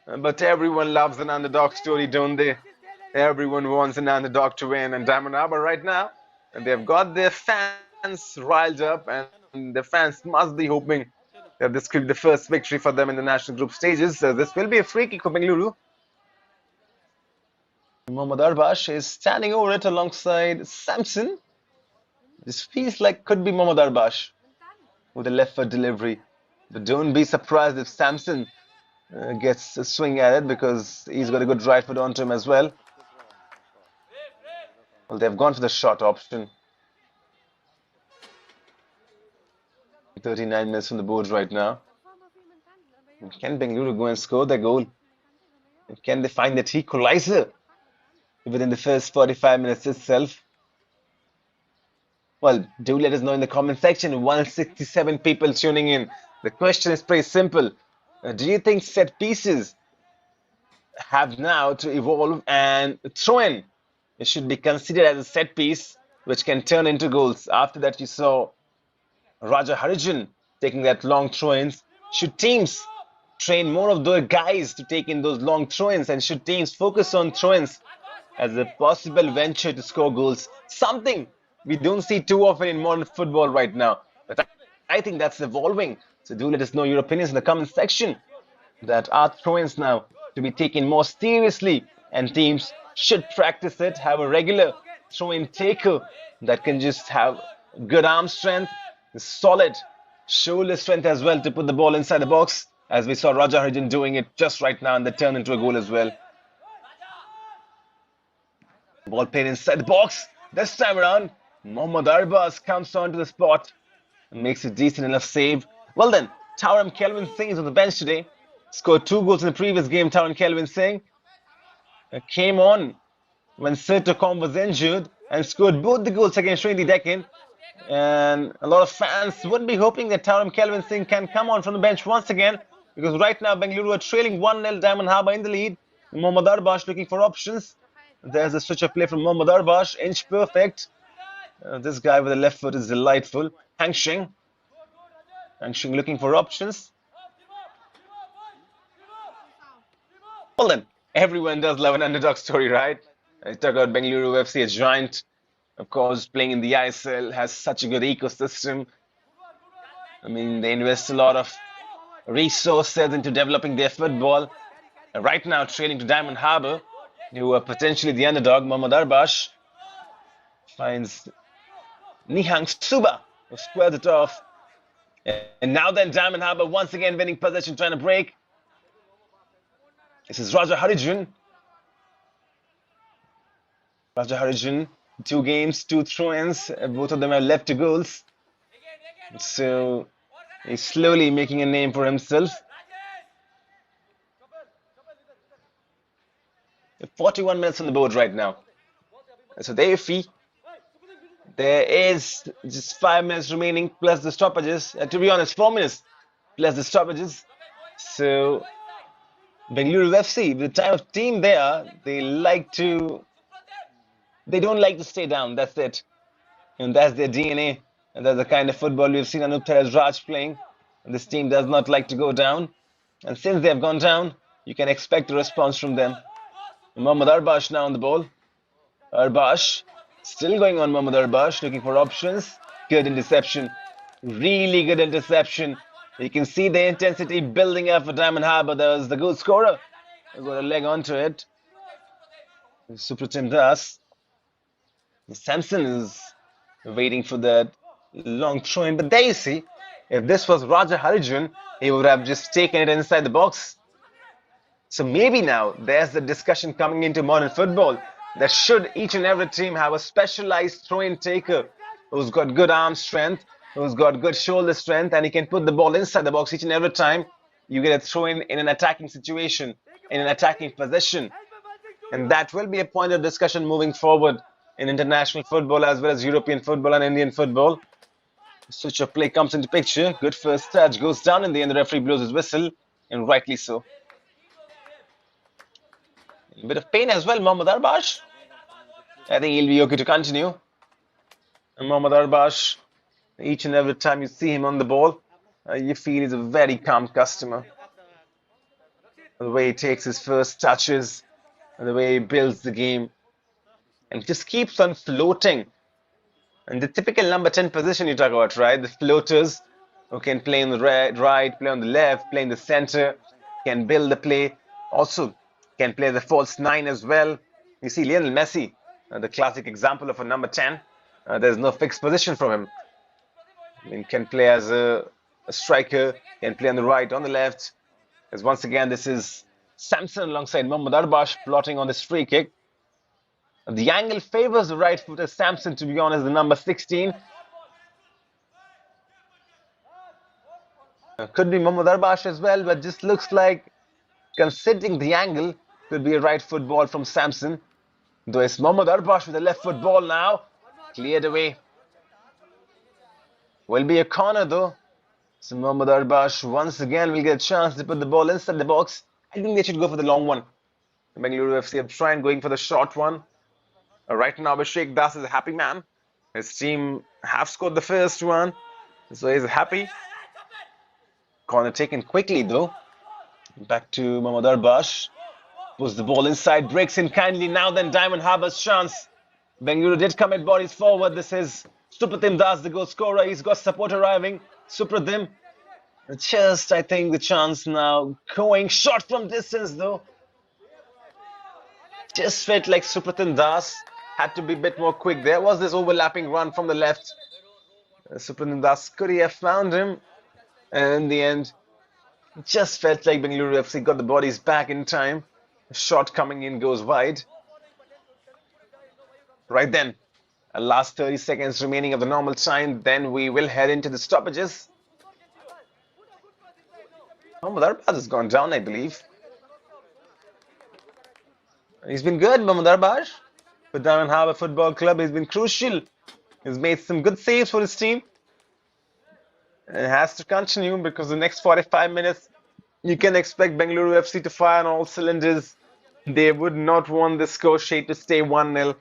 But everyone loves an underdog story, don't they? Everyone wants an underdog to win, and Diamond Harbour right now, they've got their fans riled up, and the fans must be hoping that this could be the first victory for them in the national group stages. This will be a free kick for Bengaluru. Mohammad Arbash is standing over it alongside Samson. This feels like could be Mohammad Arbash with a left foot delivery. But don't be surprised if Samson gets a swing at it, because he's got a good right foot onto him as well. Well, they've gone for the short option. 39 minutes on the board right now. Can Bengaluru go and score their goal? Can they find that equalizer within the first 45 minutes itself? Well, do let us know in the comment section. 167 people tuning in. The question is pretty simple. Do you think set pieces have now to evolve and throw in? It should be considered as a set piece which can turn into goals. After that, you saw Raja Harijan taking that long throw-ins. Should teams train more of their guys to take in those long throw-ins, and should teams focus on throw-ins as a possible venture to score goals? Something we don't see too often in modern football right now. But I think that's evolving. So do let us know your opinions in the comment section. That are throw-ins now to be taken more seriously, and teams should practice it, have a regular throw-in taker that can just have good arm strength, solid shoulder strength as well to put the ball inside the box, as we saw Raja Harijan doing it just right now, and they turn into a goal as well. Ball played inside the box. This time around, Mohammad Arbas comes onto the spot and makes a decent enough save. Well then, Taram Kelvin Singh is on the bench today. Scored 2 goals in the previous game. Taram Kelvin Singh came on when Sirtokom was injured and scored both the goals against Srinidhi Deccan. And a lot of fans would be hoping that Taram Kelvin Singh can come on from the bench once again, because right now Bengaluru are trailing 1-0, Diamond Harbour in the lead. Mohammad Arbash looking for options. There's a switch of play from Mohammad Arbash, inch perfect. This guy with the left foot is delightful. Hang Shing looking for options. Well then, everyone does love an underdog story, right? I talk about Bengaluru FC, a giant, of course, playing in the ISL, has such a good ecosystem. I mean, they invest a lot of resources into developing their football. And right now, trailing to Diamond Harbour, who are potentially the underdog. Mohammad Arbash finds Nihang Suba, who squares it off. And now then, Diamond Harbour once again winning possession, trying to break. This is Raja Harijan. Raja Harijan, 2 games, 2 throw-ins. Both of them have left to goals. So he's slowly making a name for himself. 41 minutes on the board right now. So there you see, there is just 5 minutes remaining plus the stoppages. To be honest, 4 minutes plus the stoppages. So Bengaluru FC, with the type of team they are, they don't like to stay down. That's it. And that's their DNA. And that's the kind of football we've seen Anup Teres Raj playing. And this team does not like to go down. And since they have gone down, you can expect a response from them. Mohammad Arbash now on the ball. Arbash, still going on Mohammad Arbash, looking for options. Good interception. Really good interception. You can see the intensity building up for Diamond Harbour. There was the goal scorer. Got a leg onto it. Supratim Das. Samson is waiting for that long throw-in. But there you see, if this was Raja Harijan, he would have just taken it inside the box. So maybe now there's the discussion coming into modern football that should each and every team have a specialized throw-in taker who's got good arm strength, who's got good shoulder strength, and he can put the ball inside the box each and every time you get a throw in an attacking situation, in an attacking possession. And that will be a point of discussion moving forward in international football as well as European football and Indian football. Switch of play comes into picture. Good first touch, goes down in the end. The referee blows his whistle, and rightly so. A bit of pain as well, Mohammad Arbash. I think he'll be okay to continue. And Mohammad Arbash, each and every time you see him on the ball, you feel he's a very calm customer. The way he takes his first touches, and the way he builds the game, and just keeps on floating. And the typical number 10 position you talk about, right? The floaters who can play on the right, play on the left, play in the center, can build the play. Also, can play the false 9 as well. You see Lionel Messi, the classic example of a number 10. There's no fixed position for him. I mean, can play as a striker, can play on the right, on the left. As once again, this is Samson alongside Mohammad Arbash plotting on this free kick. The angle favors the right footer Samson, to be honest, the number 16. Could be Mohammad Arbash as well, but just looks like, considering the angle, could be a right foot ball from Samson. Though it's Mohammad Arbash with a left foot ball now. Cleared away. Will be a corner though. So Mohammad Arbash once again will get a chance to put the ball inside the box. I think they should go for the long one. Bengaluru FC have tried going for the short one. Right now, Abhishek Das is a happy man. His team have scored the first one, so he's happy. Corner taken quickly though. Back to Mohammad Arbash. Puts the ball inside, breaks in kindly. Now then, Diamond Harbour's chance. Bengaluru did commit bodies forward. This is Supratim Das, the goal scorer. He's got support arriving. Supratim. Just, I think, the chance now. Going shot from distance though. Just felt like Supratim Das had to be a bit more quick. There was this overlapping run from the left. Supratim Das could he have found him? And in the end, just felt like Bengaluru FC got the bodies back in time. The shot coming in goes wide. Right then, last 30 seconds remaining of the normal time. Then we will head into the stoppages. Mohammad Arbash has gone down, I believe. He's been good, Mohammad Arbash. For Diamond Harbour Football Club, he's been crucial. He's made some good saves for his team. And it has to continue because the next 45 minutes, you can expect Bengaluru FC to fire on all cylinders. They would not want the score sheet to stay 1-0.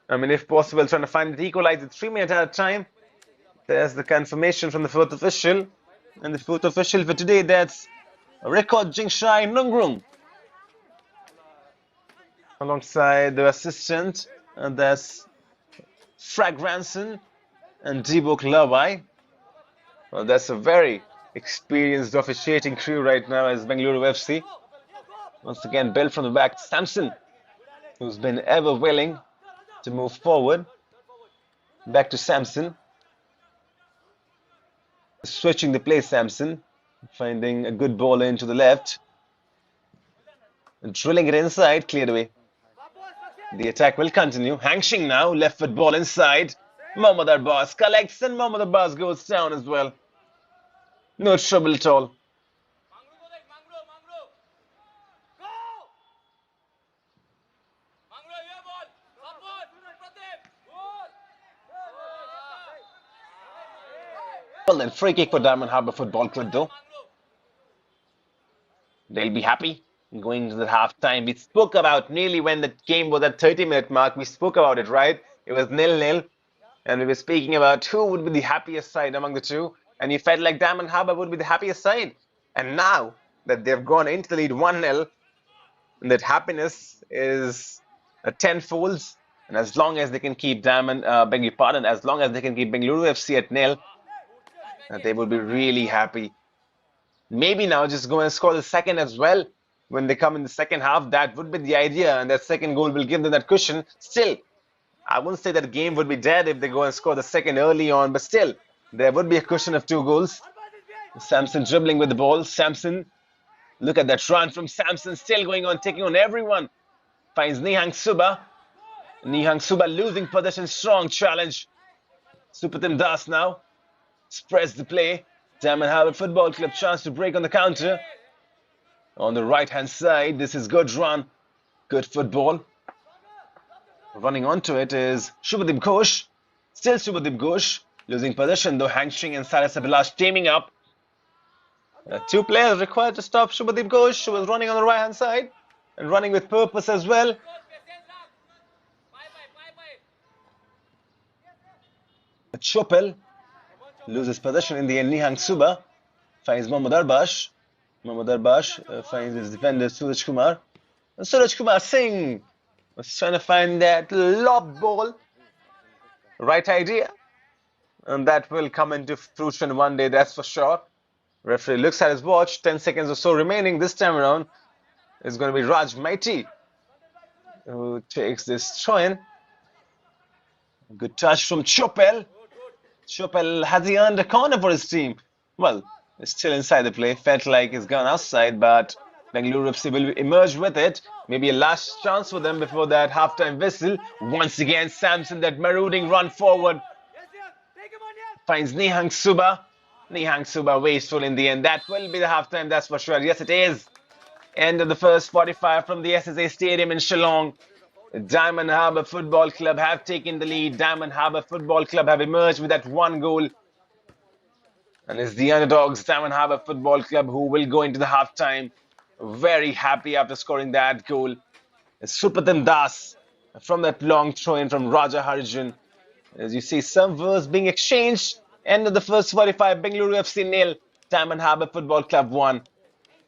I mean, if possible, trying to find the equalizer 3 minutes at a time. There's the confirmation from the fourth official. And the fourth official for today, that's Record Jingshai Nungrung. Alongside the assistant, and that's Frag Ranson and Dibok Lawai. Well, that's a very experienced officiating crew right now as Bengaluru FC. Once again, built from the back, Samson, who's been ever willing to move forward. Back to Samson. Switching the play, Samson. Finding a good ball into the left. And drilling it inside, cleared away. The attack will continue. Hangshing now, left foot ball inside. Mohammad Arbash collects and Mohammad Arbash goes down as well. No trouble at all. Well then, free kick for Diamond Harbour Football Club though. They'll be happy going into the half time. We spoke about nearly when the game was at 30-minute mark. We spoke about it, right? It was 0-0. And we were speaking about who would be the happiest side among the two. And you felt like Diamond Harbour would be the happiest side. And now that they've gone into the lead 1-0, that happiness is tenfold. And as long as they can keep as long as they can keep Bengaluru FC at 0, they will be really happy. Maybe now just go and score the second as well when they come in the second half. That would be the idea, and that second goal will give them that cushion. Still, I wouldn't say that the game would be dead if they go and score the second early on, but still, there would be a cushion of 2 goals. Samson dribbling with the ball. Samson, look at that run from Samson, still going on, taking on everyone. Finds Nihang Suba. Nihang Suba losing possession, strong challenge. Supratim Das now. Spreads the play. Diamond Harbour Football Club chance to break on the counter. On the right hand side, this is good run. Good football. Running onto it is Shubhadeep Ghosh. Still Shubhadeep Ghosh. Losing possession though. Hang Ching and Saras Abhilash teaming up. Two players required to stop Shubhadeep Ghosh, who was running on the right hand side and running with purpose as well. Chopel loses possession in the end. Nihang Suba finds Mohammad Arbash. Mohammad Arbash finds his defender Suraj Kumar. And Suraj Kumar Singh was trying to find that lob ball. Right idea. And that will come into fruition one day, that's for sure. Referee looks at his watch, 10 seconds or so remaining this time around. It's going to be Raj Maiti who takes this throw-in. Good touch from Chopel. Chopel, has he earned a corner for his team? Well, it's still inside the play. Felt like it's gone outside, but Bengaluru FC will emerge with it. Maybe a last chance for them before that halftime whistle. Once again, Samson, that marauding run forward. Finds Nihang Suba. Nihang Suba wasteful in the end. That will be the halftime, that's for sure. Yes, it is. End of the first 45 from the SSA Stadium in Shillong. Diamond Harbour Football Club have taken the lead. Diamond Harbour Football Club have emerged with that one goal. And it's the underdogs, Diamond Harbour Football Club, who will go into the halftime very happy after scoring that goal. It's Supratim Das from that long throw-in from Raja Harijan. As you see, some words being exchanged. End of the first 45, Bengaluru FC 0, Diamond Harbour Football Club 1.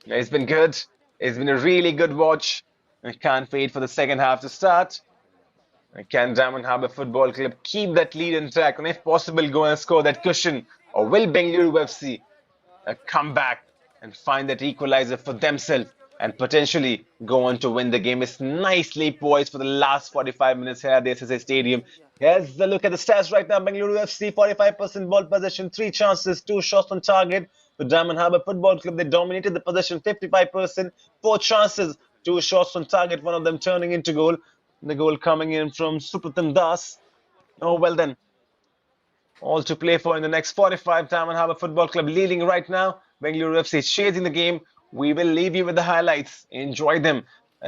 It's been good. It's been a really good watch. I can't wait for the second half to start. Can Diamond Harbour Football Club keep that lead intact and if possible go and score that cushion? Or will Bengaluru FC come back and find that equalizer for themselves and potentially go on to win the game? It's nicely poised for the last 45 minutes here at the SSA Stadium. Here's the look at the stats right now. Bengaluru FC 45% ball possession, 3 chances, 2 shots on target. The Diamond Harbour Football Club, they dominated the possession 55%, 4 chances, 2 shots on target, one of them turning into goal. The goal coming in from Supratim Das. Oh, well then. All to play for in the next 45. Diamond Harbour Football Club leading right now. Bengaluru FC chasing the game. We will leave you with the highlights. Enjoy them.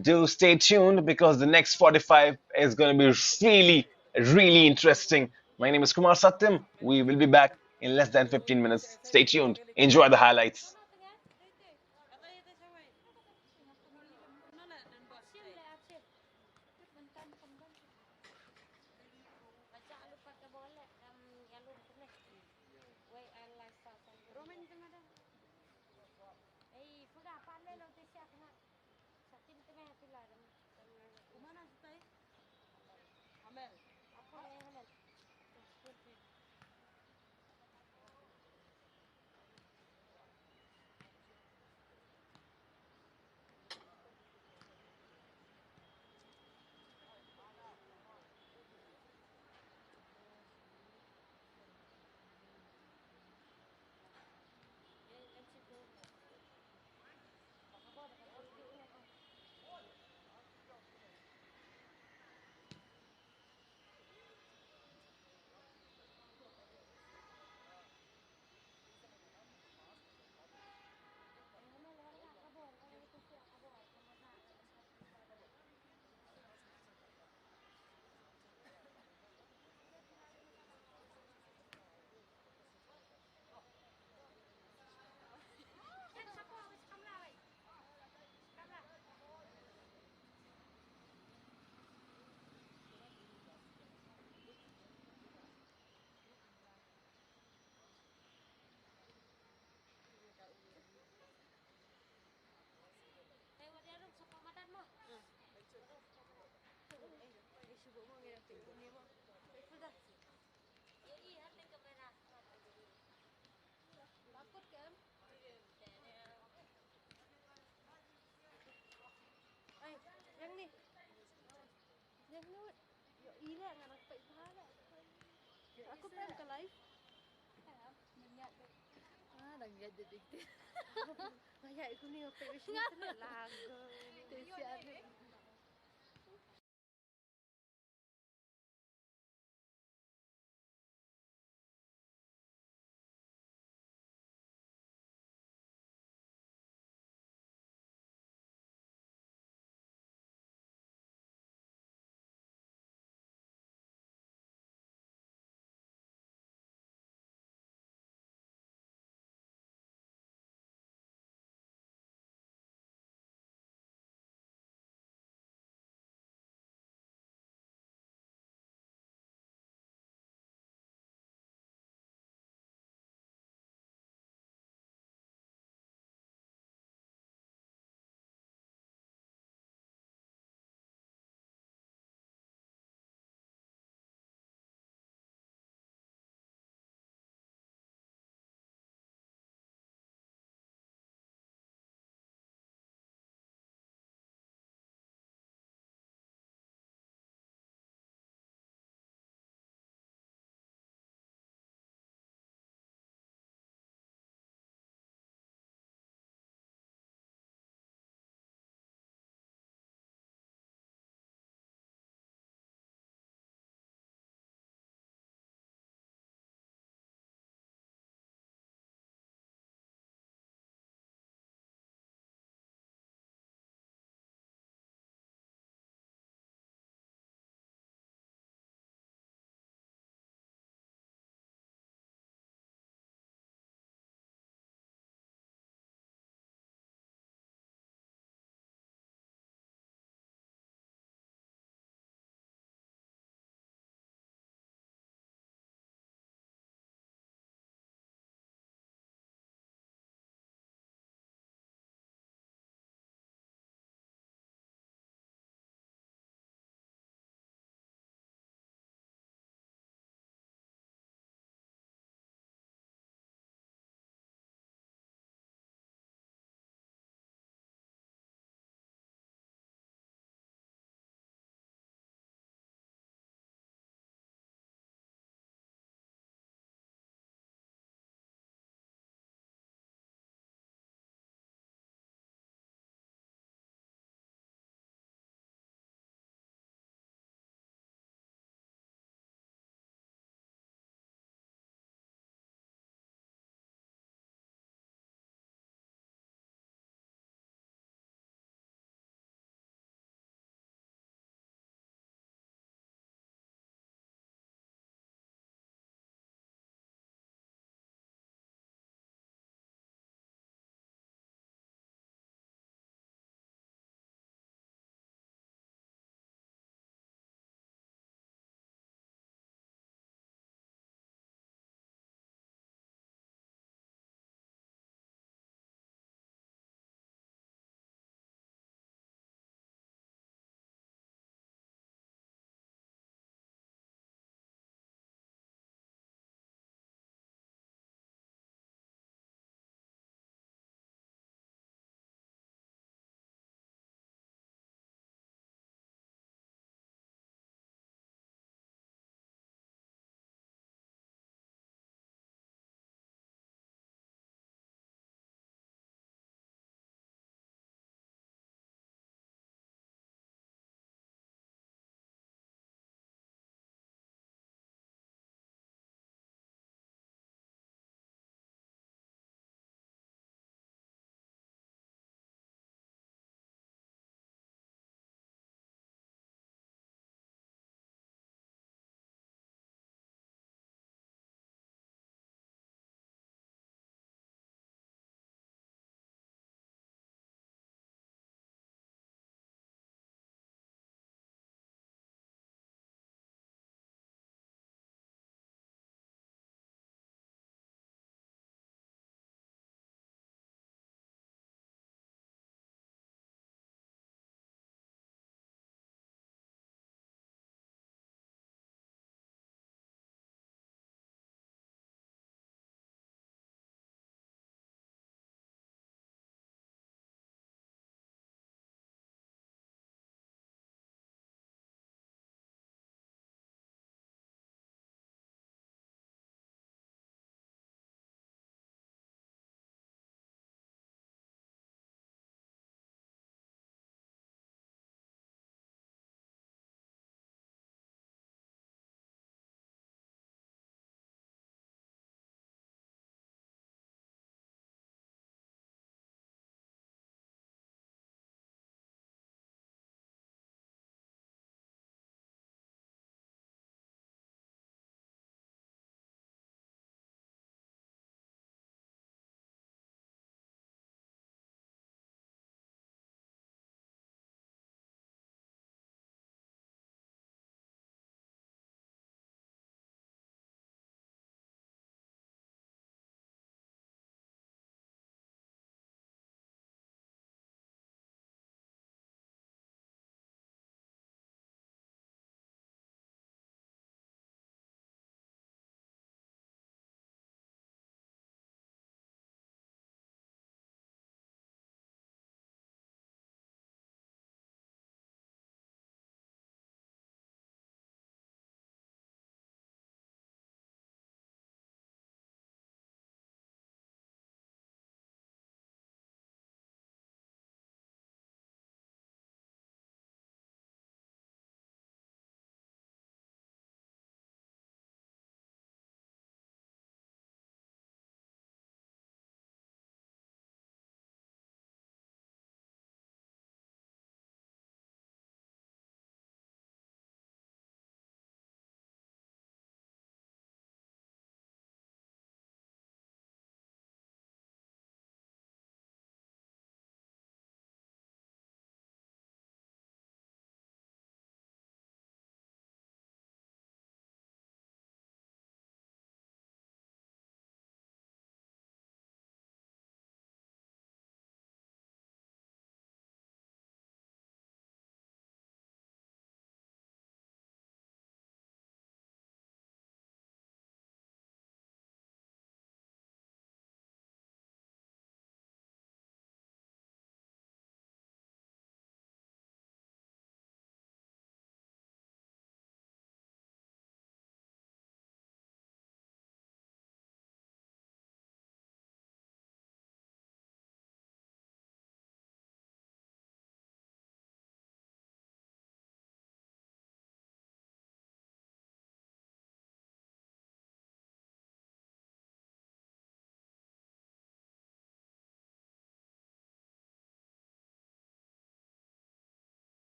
Do stay tuned because the next 45 is going to be really, really interesting. My name is Kumar Satyam. We will be back in less than 15 minutes. Stay tuned. Enjoy the highlights.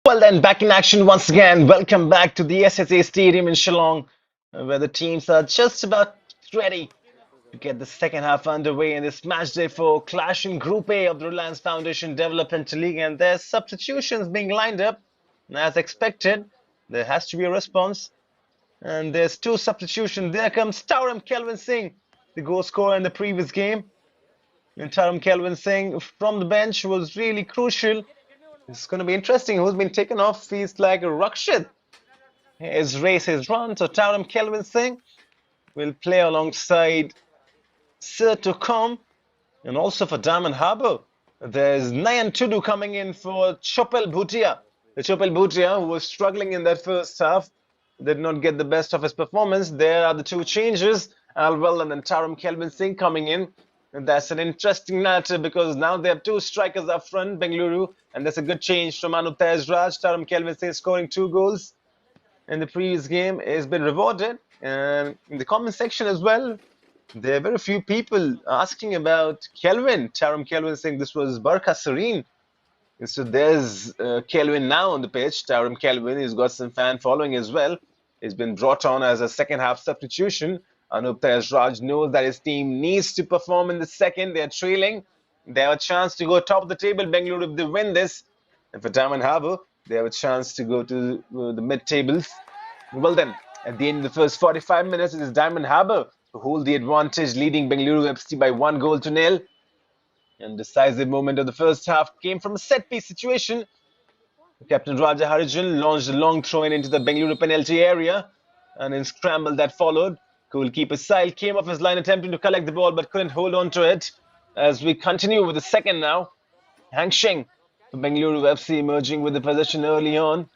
Well then, back in action once again. Welcome back to the SSA Stadium in Shillong, where the teams are just about ready to get the second half underway in this match day for clash in Group A of the Reliance Foundation Development League, and there's substitutions being lined up. And as expected, there has to be a response, and there's two substitutions. There comes Tauram Kelvin Singh, the goal scorer in the previous game. And Tauram Kelvin Singh from the bench was really crucial. It's going to be interesting who's been taken off. Feels like Rakshit. His race is run, so Tauram Kelvin Singh will play alongside Sir Tukom, and also for Diamond Harbour. There's Nayan Tudu coming in for Chopel Bhutia. The Chopel Bhutia, who was struggling in that first half, did not get the best of his performance. There are the two changes, Alwell and then Tauram Kelvin Singh coming in. And that's an interesting matter because now they have two strikers up front, Bengaluru, and that's a good change from Anup Raj. Tauram Kelvin Singh scoring 2 goals in the previous game has been rewarded. And in the comment section as well, there are very few people asking about Tauram Kelvin Singh. This was Barkha Serene. And so there's Kelvin now on the pitch. Tauram Kelvin, he's got some fan following as well. He's been brought on as a second half substitution. Anup Raj knows that his team needs to perform in the second. They're trailing. They have a chance to go top of the table, Bengaluru, if they win this. And for Diamond Harbour, they have a chance to go to the mid-tables. Well then, at the end of the first 45 minutes, it is Diamond Harbour who hold the advantage, leading Bengaluru FC by 1-0. And decisive moment of the first half came from a set-piece situation. Captain Raja Harijan launched a long throw-in into the Bengaluru penalty area, and in scramble that followed, goalkeeper Sahil came off his line attempting to collect the ball but couldn't hold on to it. As we continue with the second now, Hangsheng for Bengaluru FC emerging with the possession early on.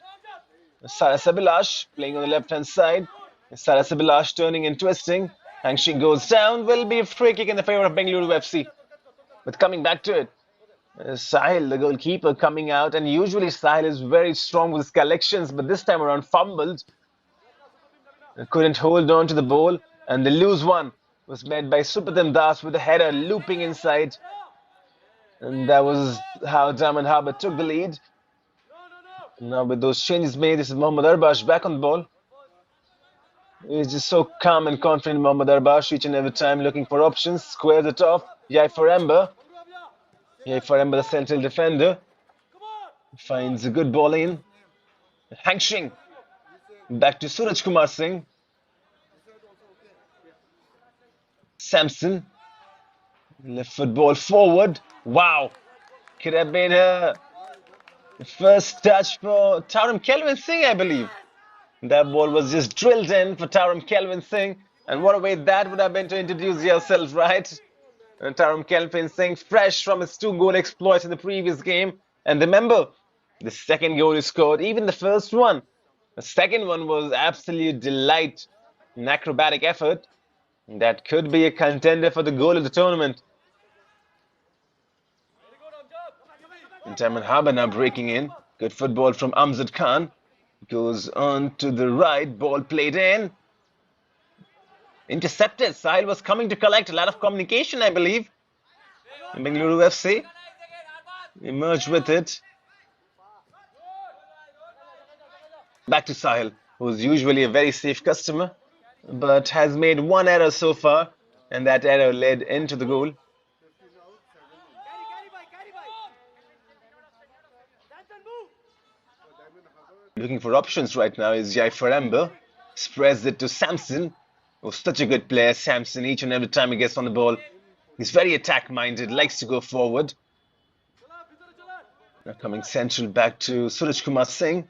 Sarasabilash playing on the left-hand side. Sarasabilash turning and twisting. Hangsheng goes down. Will be a free kick in the favour of Bengaluru FC. But coming back to it, Sahil, the goalkeeper, coming out, and usually Sahil is very strong with his collections, but this time around fumbled. Couldn't hold on to the ball, and the loose one was made by Supatam Das with a header looping inside. And that was how Diamond Harbour took the lead. Now with those changes made, this is Mohammad Arbash back on the ball. He's just so calm and confident, Mohammad Arbash, each and every time looking for options. Squares it off. Yai Faremba. Yai Faremba, the central defender, finds a good ball in. Hangsheng. Back to Suraj Kumar Singh. Samson. Left foot ball forward. Wow. Could have been a first touch for Tauram Kelvin Singh, I believe. That ball was just drilled in for Tauram Kelvin Singh. And what a way that would have been to introduce yourself, right? And Tauram Kelvin Singh, fresh from his 2-goal exploits in the previous game. And remember, the second goal he scored, even the first one. The second one was absolute delight, an acrobatic effort. That could be a contender for the goal of the tournament. And Diamond Harbour now breaking in. Good football from Amjad Khan. Goes on to the right, ball played in. Intercepted. Sahil was coming to collect. A lot of communication, I believe. And Bengaluru FC emerged with it. Back to Sahil, who's usually a very safe customer, but has made one error so far, and that error led into the goal. Looking for options right now is Yai Faremba. Spreads it to Samson. Oh, such a good player, Samson. Each and every time he gets on the ball, he's very attack-minded, likes to go forward. Now coming central back to Suraj Kumar Singh.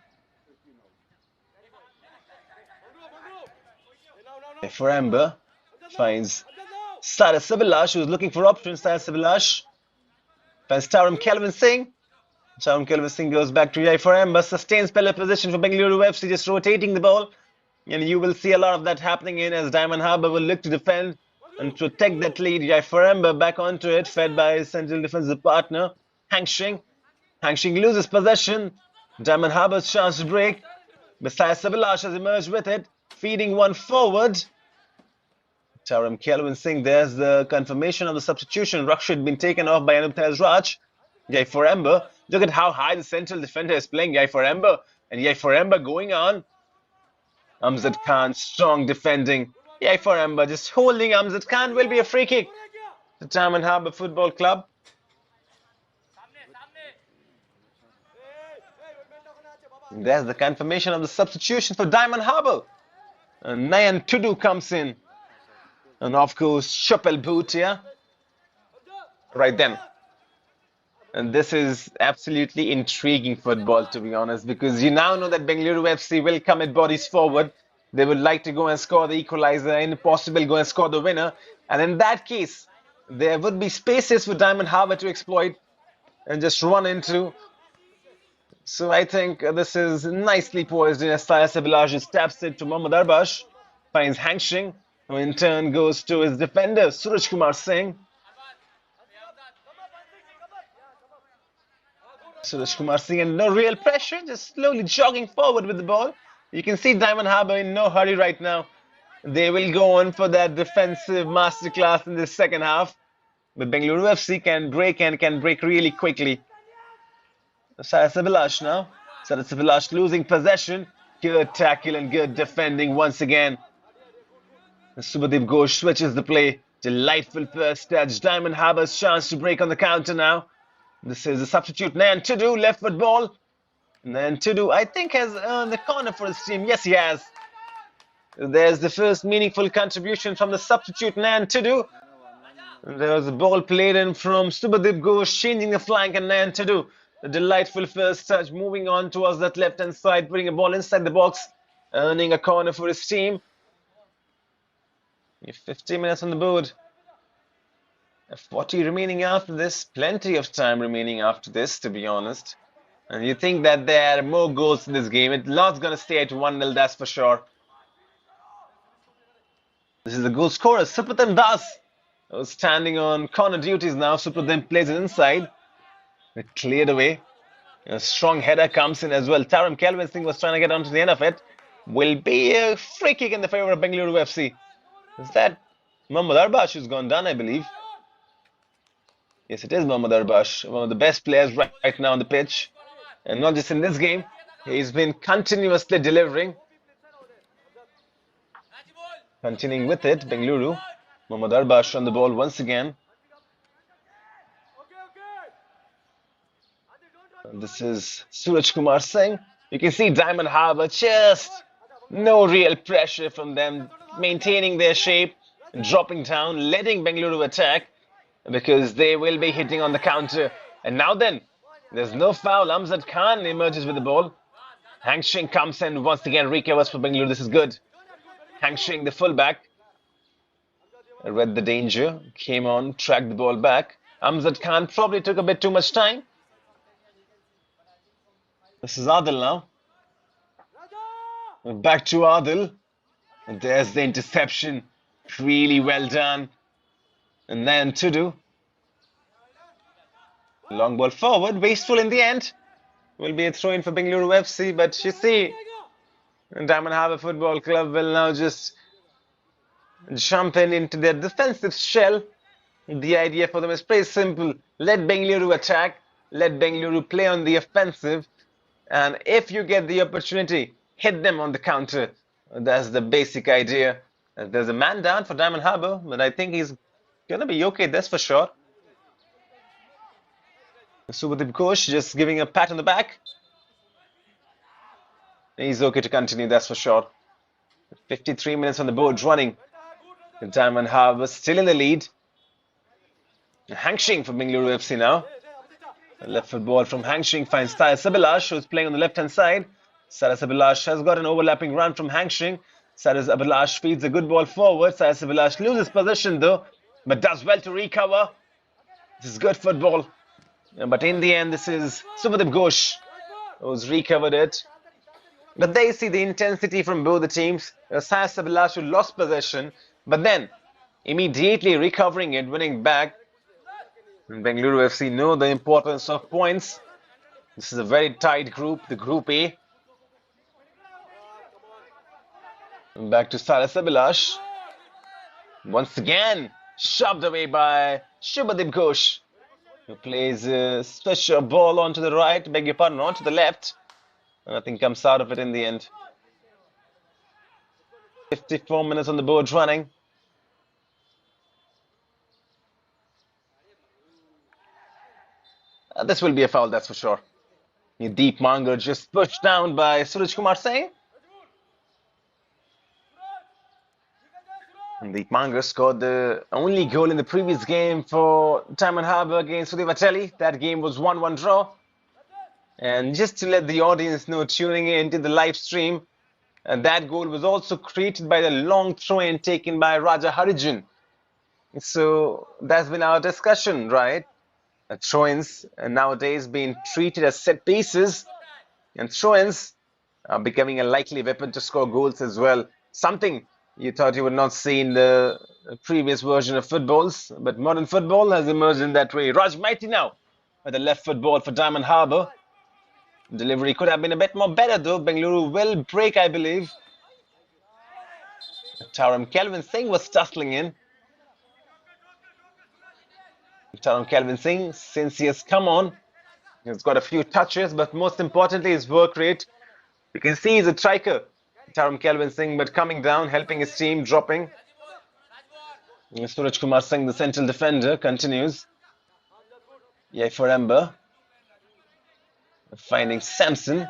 Faremba finds Sarasabilash, who's looking for options. Sarasabilash finds Tauram Kelvin Singh. Tauram Kelvin Singh goes back to Yai Faremba. Sustains pillar position for Bengaluru FC, just rotating the ball. And you will see a lot of that happening in as Diamond Harbour will look to defend and protect that lead. Yai Faremba back onto it, fed by his central defensive partner, Hangsheng. Hangsheng loses possession. Diamond Harbour's chance to break. Besides, Sabilash has emerged with it, feeding one forward. Tauram Kelvin Singh, there's the confirmation of the substitution. Rakshit been taken off by Anup Raj. Yai Faremba Look at how high the central defender is playing, Yai for Ember. And Yai for Ember going on. Amjad Khan, strong defending. Yai for Ember just holding Amjad Khan. Will be a free kick to Diamond Harbour Football Club. And there's the confirmation of the substitution for Diamond Harbour. And Nayan Tudu comes in. And of course, Chapel Bhutia. Right then. And this is absolutely intriguing football, to be honest, because you now know that Bengaluru FC will commit bodies forward. They would like to go and score the equalizer and possibly go and score the winner. And in that case, there would be spaces for Diamond Harbour to exploit and just run into. So I think this is nicely poised in Estaya Sebilaj steps it to Mohammad Arbash, finds Hangshing, who in turn goes to his defender, Suraj Kumar Singh. Suraj Kumar Singh and no real pressure, just slowly jogging forward with the ball. You can see Diamond Harbour in no hurry right now. They will go on for that defensive masterclass in the second half. But Bengaluru FC can break and can break really quickly. Sarah Sebilash now. Sarah Sebilash losing possession. Good tackle and good defending once again. Subhadeep Ghosh switches the play. Delightful first touch. Diamond Harbour's chance to break on the counter now. This is a substitute. Nayan Tudu, left foot ball. Nayan Tudu, I think, has earned the corner for his team. Yes, he has. There's the first meaningful contribution from the substitute Nayan Tudu. There was a ball played in from Subhadeep Ghosh, changing the flank, and Nayan Tudu, a delightful first touch, moving on towards that left-hand side, putting a ball inside the box, earning a corner for his team. 50 minutes on the board. 40 remaining after this. Plenty of time remaining after this, to be honest. And you think that there are more goals in this game. It's not going to stay at 1-0, that's for sure. This is the goal scorer, Supratim Das, who's standing on corner duties now. Supratim plays it inside. It cleared away. A strong header comes in as well. Taram Kelvin Singh was trying to get onto the end of it. Will be a free kick in the favour of Bengaluru FC. Is that Mohammad Arbash who's gone down, I believe? Yes, it is Mohammad Arbash, one of the best players right now on the pitch. And not just in this game, he's been continuously delivering. Continuing with it, Bengaluru. Mohammad Arbash on the ball once again. And this is Suraj Kumar Singh. You can see Diamond Harbour, just no real pressure from them, maintaining their shape, dropping down, letting Bengaluru attack, because they will be hitting on the counter. And now then, there's no foul. Amjad Khan emerges with the ball. Hangshing comes in once again, recovers for Bengaluru. This is good. Hangshing, the fullback, read the danger, came on, tracked the ball back. Amjad Khan probably took a bit too much time. This is Adil now. Back to Adil. And there's the interception. Really well done. And then Tudu. Long ball forward, wasteful in the end. Will be a throw-in for Bengaluru FC, but you see, Diamond Harbour Football Club will now just jump into their defensive shell. The idea for them is pretty simple. Let Bengaluru attack, let Bengaluru play on the offensive, and if you get the opportunity, hit them on the counter. That's the basic idea. There's a man down for Diamond Harbour, but I think he's going to be okay, that's for sure. Subhadeep Ghosh just giving a pat on the back. He's okay to continue, that's for sure. 53 minutes on the board running. Diamond Harbour still in the lead. Hangshing for Bengaluru FC now. A left foot ball from Hangshing finds Sarah Sebilash, who's playing on the left hand side. Sarah Sebilash has got an overlapping run from Hangshing. Sarah Sebilash feeds a good ball forward. Sarah Sebilash loses position though, but does well to recover. This is good football. But in the end, this is Subhadeep Ghosh who's recovered it. But there you see the intensity from both the teams. Sarah Sebilash who lost possession, but then immediately recovering it, winning back. And Bengaluru FC know the importance of points. This is a very tight group, the Group A. And back to Sarah Sebilash. Once again, shoved away by Subhadeep Ghosh. Who plays a switch ball onto the right, beg your pardon, onto the left. Nothing comes out of it in the end. 54 minutes on the board running. This will be a foul, that's for sure. Deep Manger just pushed down by Suraj Kumar Singh. Deep Manger scored the only goal in the previous game for Diamond Harbour against Sudivatelli. That game was 1-1 draw. And just to let the audience know tuning in to the live stream, that goal was also created by the long throw-in taken by Raja Harijan. So that's been our discussion, right? Throw-ins nowadays being treated as set pieces, and throw-ins are becoming a likely weapon to score goals as well. Something you thought you would not see in the previous version of footballs, but modern football has emerged in that way. Raj Maiti now with the left foot ball for Diamond Harbour. Delivery could have been a bit more better though. Bengaluru will break, I believe. Taram Kelvin Singh was tussling in. Taram Kelvin Singh, since he has come on, he's got a few touches, but most importantly, his work rate. You can see he's a striker, Taram Kelvin Singh, but coming down, helping his team, dropping. Suraj Kumar Singh, the central defender, continues. Yay for Amber. Finding Samson.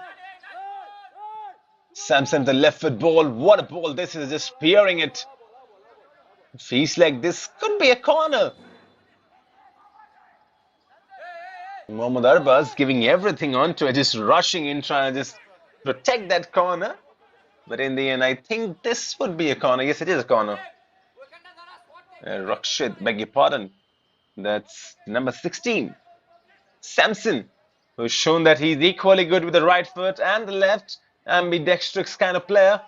Samson, the left foot ball. What a ball this is, just spearing it. It feels like this could be a corner. Mohammad Arbaz giving everything onto it, just rushing in, trying to just protect that corner. But in the end, I think this would be a corner. Yes, it is a corner. Rakshit, beg your pardon. That's number 16. Samson, who's shown that he's equally good with the right foot and the left, ambidextrous kind of player.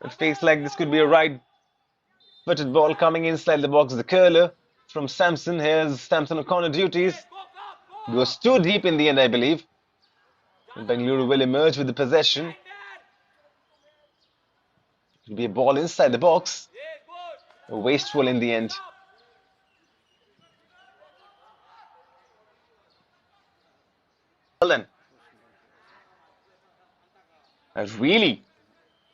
It feels like this could be a right-footed ball coming inside the box. The curler from Samson. Here's Samson on corner duties. Goes too deep in the end, I believe. Bengaluru will emerge with the possession. It will be a ball inside the box. Wasteful in the end. Well then. Really?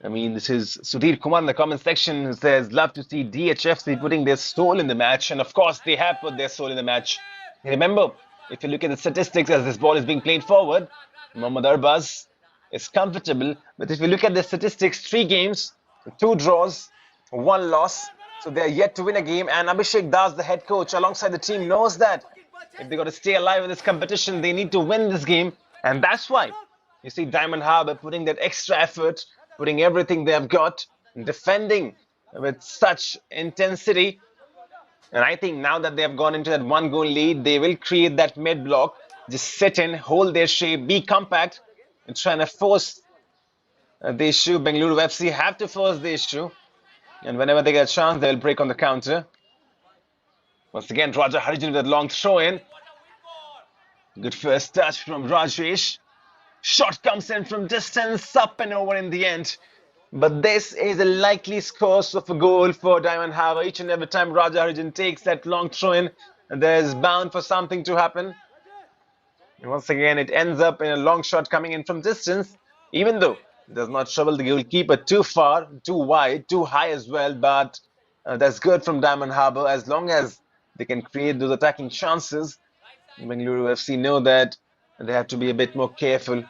I mean, this is Sudhir Kumar in the comment section who says, love to see DHFC putting their soul in the match. And of course, they have put their soul in the match. Remember, if you look at the statistics as this ball is being played forward, Mohammad Arbaz is comfortable. But if you look at the statistics, 3 games, 2 draws, 1 loss. So they're yet to win a game. And Abhishek Das, the head coach, alongside the team, knows that if they've got to stay alive in this competition, they need to win this game. And that's why you see Diamond Harbour putting that extra effort, putting everything they have got, defending with such intensity. And I think now that they have gone into that 1-goal lead, they will create that mid block, just sit in, hold their shape, be compact, and trying to force the issue. Bengaluru FC have to force the issue. And whenever they get a chance, they'll break on the counter. Once again, Raja Harijan with that long throw in. Good first touch from Rajesh. Shot comes in from distance, up and over in the end. But this is a likely source of a goal for Diamond Harbour. Each and every time Raja Harijan takes that long throw in, there's bound for something to happen. And once again, it ends up in a long shot coming in from distance, even though it does not trouble the goalkeeper too far, too wide, too high as well. But that's good from Diamond Harbour as long as they can create those attacking chances. Bengaluru FC know that they have to be a bit more careful.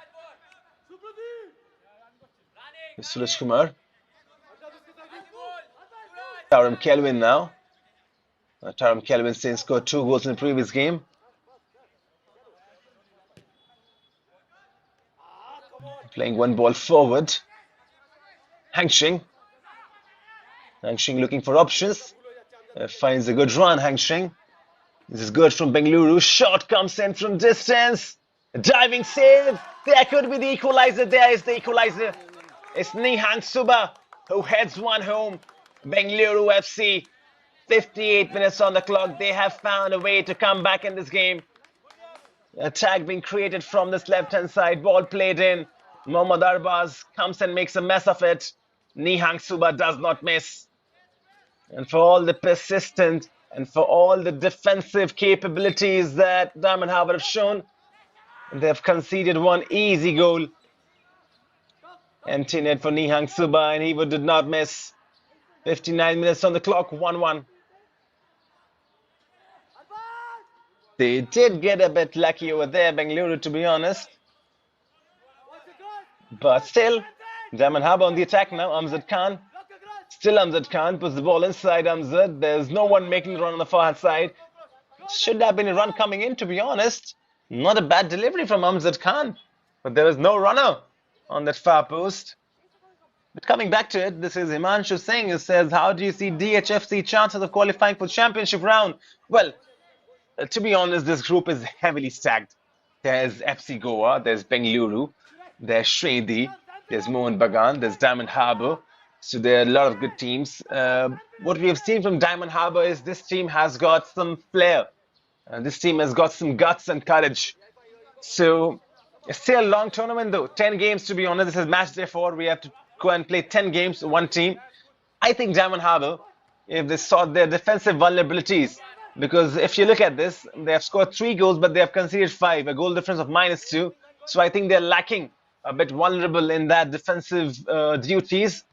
Suraj Kumar. Taram Kelvin now. Taram Kelvin since scored 2 goals in the previous game. Playing 1 ball forward. Hangshing. Hangshing looking for options. Finds a good run, Hangshing. This is good from Bengaluru. Shot comes in from distance. Diving save. There could be the equalizer. There is the equalizer. It's Nihang Suba who heads one home. Bengaluru FC, 58 minutes on the clock. They have found a way to come back in this game. Attack being created from this left-hand side. Ball played in. Mohammad Arbaz comes and makes a mess of it. Nihang Suba does not miss. And for all the persistent And for all the defensive capabilities that Diamond Harbour have shown, they have conceded one easy goal. Empty net for Nihang Suba, and he did not miss. 59 minutes on the clock, 1-1. They did get a bit lucky over there, Bengaluru, to be honest. But still, Diamond Harbour on the attack now. Amjad Khan. Still Amjad Khan puts the ball inside Amjad. There's no one making the run on the far side. Should have been a run coming in, to be honest. Not a bad delivery from Amjad Khan. But there was no runner on that far post. But coming back to it, this is Himanshu Singh who says, how do you see DHFC chances of qualifying for championship round? Well, to be honest, this group is heavily stacked. There's FC Goa, there's Bengaluru, there's Shredi, there's Mohun Bagan, there's Diamond Harbour. So there are a lot of good teams. What we have seen from Diamond Harbour is this team has got some flair. This team has got some guts and courage. So it's still a long tournament though. 10 games, to be honest. This is match day 4. We have to go and play 10 games, one team. I think Diamond Harbour, if they sort their defensive vulnerabilities, because if you look at this, they have scored 3 goals, but they have conceded 5, a goal difference of -2. So I think they're lacking, a bit vulnerable in that defensive duties.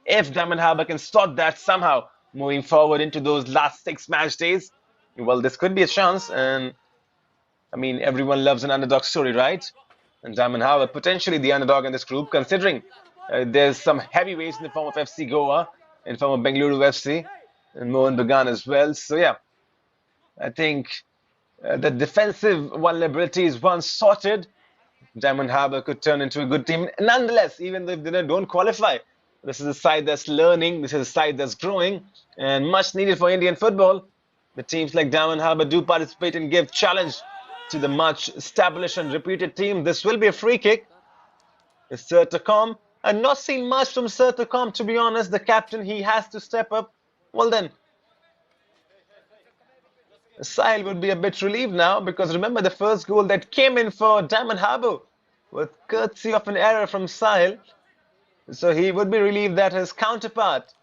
If Diamond Harbour can sort that somehow, moving forward into those last 6 match days, well, this could be a chance. And I mean, everyone loves an underdog story, right? And Diamond Harbour potentially the underdog in this group, considering there's some heavyweights in the form of FC Goa, in form of Bengaluru FC, and Mohun Bagan as well. So yeah, I think the defensive vulnerabilities once sorted, Diamond Harbour could turn into a good team. Nonetheless, even though they don't qualify, this is a side that's learning, this is a side that's growing, and much needed for Indian football. The teams like Diamond Harbour do participate and give challenge to the much established and reputed team. This will be a free kick. It's Sir Tacom. I've not seen much from Sir Tacom, to be honest. The captain, he has to step up. Well then, Sahil would be a bit relieved now, because remember the first goal that came in for Diamond Harbour with courtesy of an error from Sahil. So he would be relieved that his counterpart,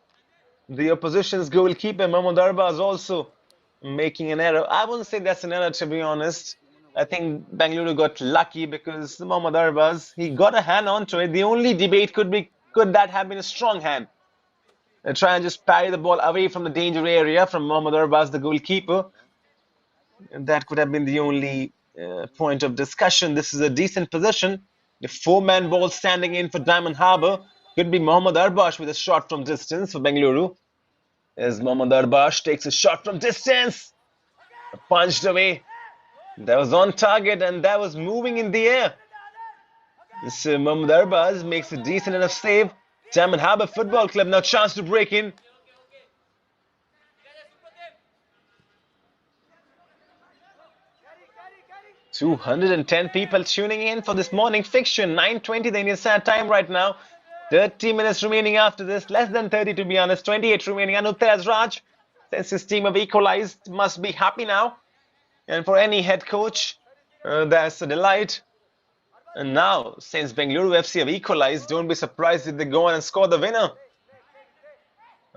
the opposition's goalkeeper, Mohammad Arba, is also making an error. I wouldn't say that's an error, to be honest. I think Bengaluru got lucky because Mohammad Arbaz, he got a hand onto it. The only debate could be, could that have been a strong hand? Try and just parry the ball away from the danger area from Mohammad Arbaz, the goalkeeper. And that could have been the only point of discussion. This is a decent position. The 4-man ball standing in for Diamond Harbour could be Mohammad Arbash with a shot from distance for Bengaluru. As Mohammad Arbash takes a shot from distance, punched away. That was on target and that was moving in the air. So Mohammad Arbaz makes a decent enough save. Diamond Harbour Football Club now chance to break in. "210 people tuning in for this morning fixture. 9:20 the Indian Standard Time right now. 30 minutes remaining after this. Less than 30 to be honest. 28 remaining. Anup Tejas Raj, since his team have equalized, must be happy now. And for any head coach, that's a delight. And now, since Bengaluru FC have equalized, don't be surprised if they go on and score the winner.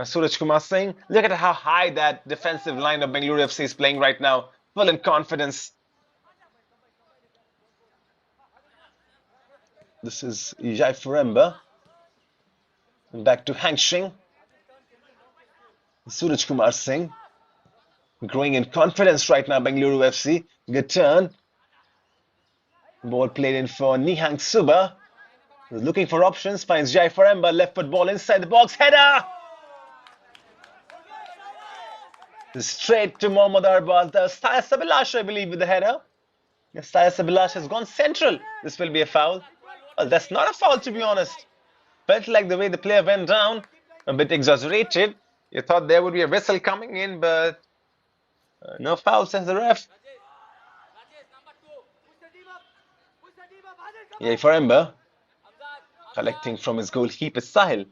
Suraj Kumar Singh, look at how high that defensive line of Bengaluru FC is playing right now. Full in confidence. This is Jai Furemba. Back to Hang Shing. Suraj Kumar Singh. Growing in confidence right now, Bengaluru FC. Good turn. Ball played in for Nihang Suba. Looking for options, finds Jai Furemba. Left foot ball inside the box. Header! Straight to Mohammad Arbaz. Staya Sabilash, I believe, with the header. Yes, Staya Sabilash has gone central. This will be a foul. Well, that's not a foul, to be honest. Felt like the way the player went down, a bit exaggerated. You thought there would be a whistle coming in, but no foul, says the ref. Jai Furemba collecting from his goalkeeper Sahil.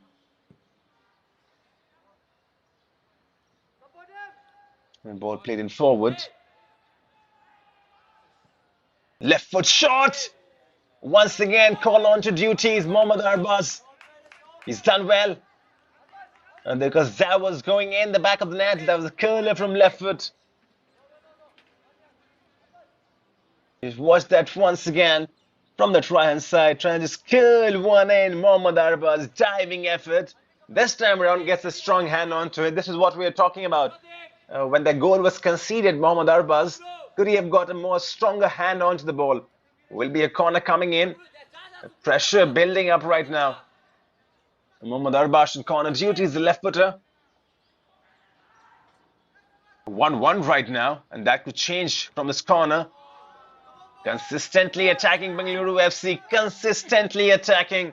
And ball played in forward. Left foot shot. Once again, call on to duties. Mohammad Arbaz. He's done well. And because that was going in the back of the net, that was a curler from left foot. Just watch that once again from the right-hand side, trying to just curl one in. Mohammad Arba's diving effort. This time around gets a strong hand onto it. This is what we are talking about. When the goal was conceded, Mohammad Arbaz, could he have got a more stronger hand onto the ball? Will be a corner coming in. Pressure building up right now. Mohammad Arbaz in corner duties, the left footer. 1-1 right now, and that could change from this corner. Consistently attacking Bengaluru FC, consistently attacking.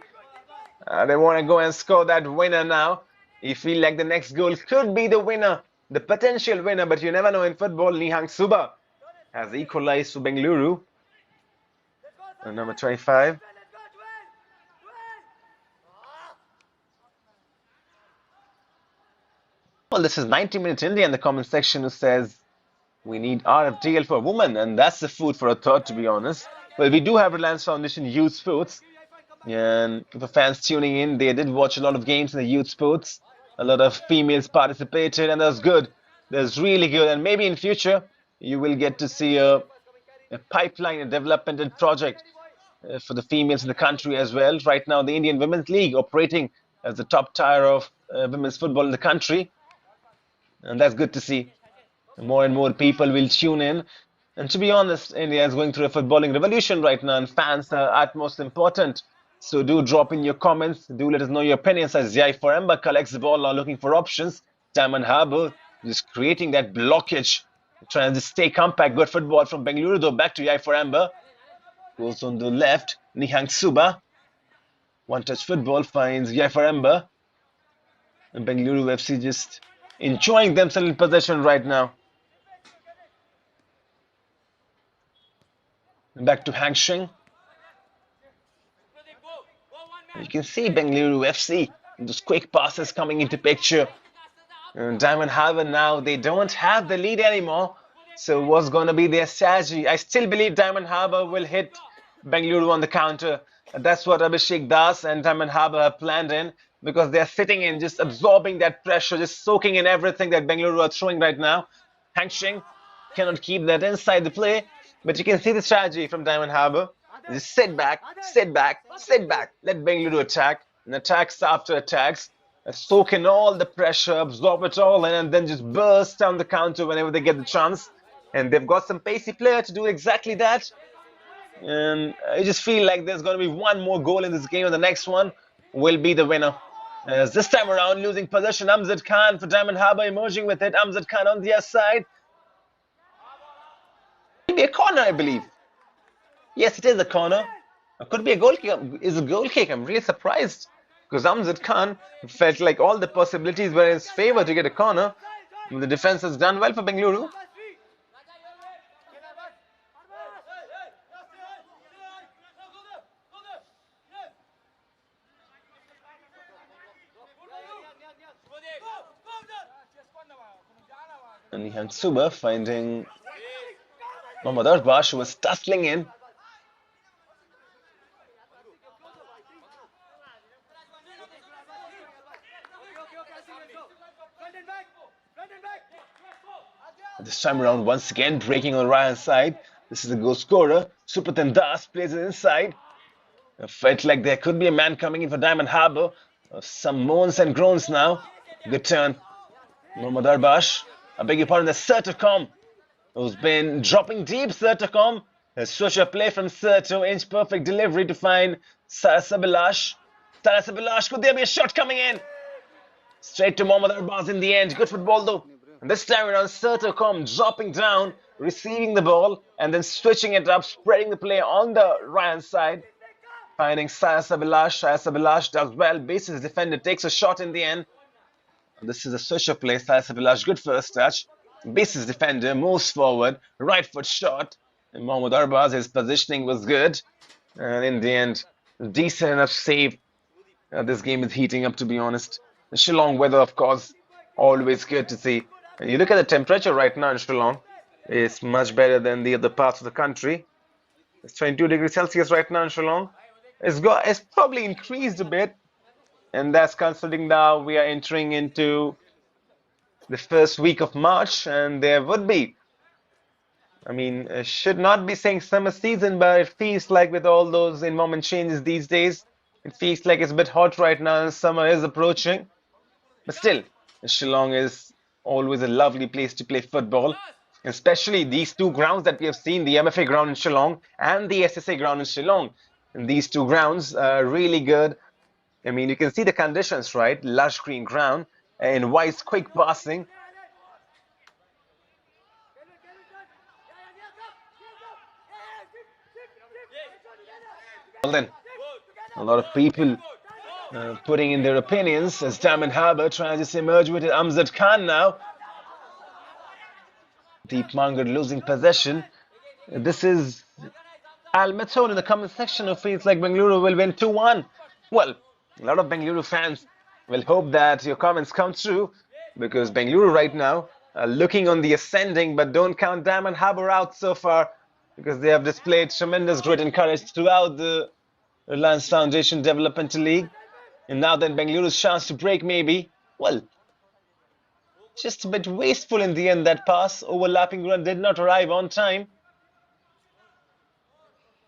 They want to go and score that winner now. You feel like the next goal could be the winner, the potential winner, but you never know in football. Nihang Suba has equalized for Bengaluru. And number 25. Well, this is 90-minute India in the comment section who says we need RFDL for women, and that's the food for a thought, to be honest. Well, we do have Reliance Foundation Youth Sports, and for fans tuning in, they did watch a lot of games in the youth sports. A lot of females participated, and that's good. That's really good, and maybe in future you will get to see a pipeline, a developmental project for the females in the country as well. Right now, the Indian Women's League operating as the top tier of women's football in the country, and that's good to see. More and more people will tune in. And to be honest, India is going through a footballing revolution right now, and fans are utmost important. So do drop in your comments. Do let us know your opinions as Jai Faremba collects the ball now, looking for options. Diamond Harbour just creating that blockage, trying to stay compact. Good football from Bengaluru, though. Back to Jai Faremba. Goes on the left. Nihang Suba. One-touch football finds Jai Faremba. And Bengaluru FC just enjoying themselves in possession right now. Back to Hang Shing. You can see Bengaluru FC, those quick passes coming into picture. And Diamond Harbour now, they don't have the lead anymore. So what's going to be their strategy? I still believe Diamond Harbour will hit Bengaluru on the counter. That's what Abhishek Das and Diamond Harbour have planned in, because they're sitting in, just absorbing that pressure, just soaking in everything that Bengaluru are throwing right now. Hang Shing cannot keep that inside the play. But you can see the strategy from Diamond Harbour. Just sit back, sit back, sit back. Let Bengaluru attack. And attacks after attacks. Soak in all the pressure, absorb it all, and then just burst down the counter whenever they get the chance. And they've got some pacey player to do exactly that. And I just feel like there's going to be one more goal in this game, and the next one will be the winner. As this time around, losing possession, Amjad Khan for Diamond Harbour emerging with it. Amjad Khan on the other side. Be a corner, I believe. Yes, it is a corner. It could be a goal kick. Is a goal kick. I'm really surprised, because Amjad Khan felt like all the possibilities were in his favor to get a corner. The defense has done well for Bengaluru. And Nihang Suba finding Mohammad Arbash, who was tussling in. This time around, once again, breaking on the right hand side. This is a goal scorer. Supratan Das plays it inside. It felt like there could be a man coming in for Diamond Harbour. Some moans and groans now. Good turn. Mohammad Arbash. I beg your pardon, the Sertacom, who's been dropping deep. Sertacom. A switch of play from Serto. Inch perfect delivery to find Sarasabilash. Sarasabilash, could there be a shot coming in? Straight to Mohammad Arbaz in the end. Good football though. And this time around, Sertacom dropping down, receiving the ball, and then switching it up, spreading the play on the right hand side. Finding Sarasabilash. Sarasabilash does well. Bases defender takes a shot in the end. And this is a switch of play. Sarasabilash, good first touch. Bases defender moves forward. Right foot shot. And Mohammad Arbaz, his positioning was good. And in the end, decent enough save. This game is heating up, to be honest. The Shillong weather, of course, always good to see. And you look at the temperature right now in Shillong. It's much better than the other parts of the country. It's 22 degrees Celsius right now in Shillong. It's probably increased a bit. And that's considering now we are entering into the first week of March, and there would be, should not be saying summer season, but it feels like with all those environment changes these days, it feels like it's a bit hot right now and summer is approaching. But still, Shillong is always a lovely place to play football, especially these two grounds that we have seen, the MFA ground in Shillong and the SSA ground in Shillong. And these two grounds are really good. You can see the conditions, right? Lush green ground and wise, quick passing. Well then, a lot of people putting in their opinions as Diamond Harbour tries to emerge with Amjad Khan now. Deep Mangar losing possession. This is Al Maton in the comment section who feels like Bengaluru will win 2-1. Well, a lot of Bengaluru fans will hope that your comments come true, because Bengaluru right now are looking on the ascending, but don't count Diamond Harbour out so far, because they have displayed tremendous grit and courage throughout the Reliance Foundation Developmental League. And now then Bengaluru's chance to break maybe. Well, just a bit wasteful in the end, that pass. Overlapping run did not arrive on time.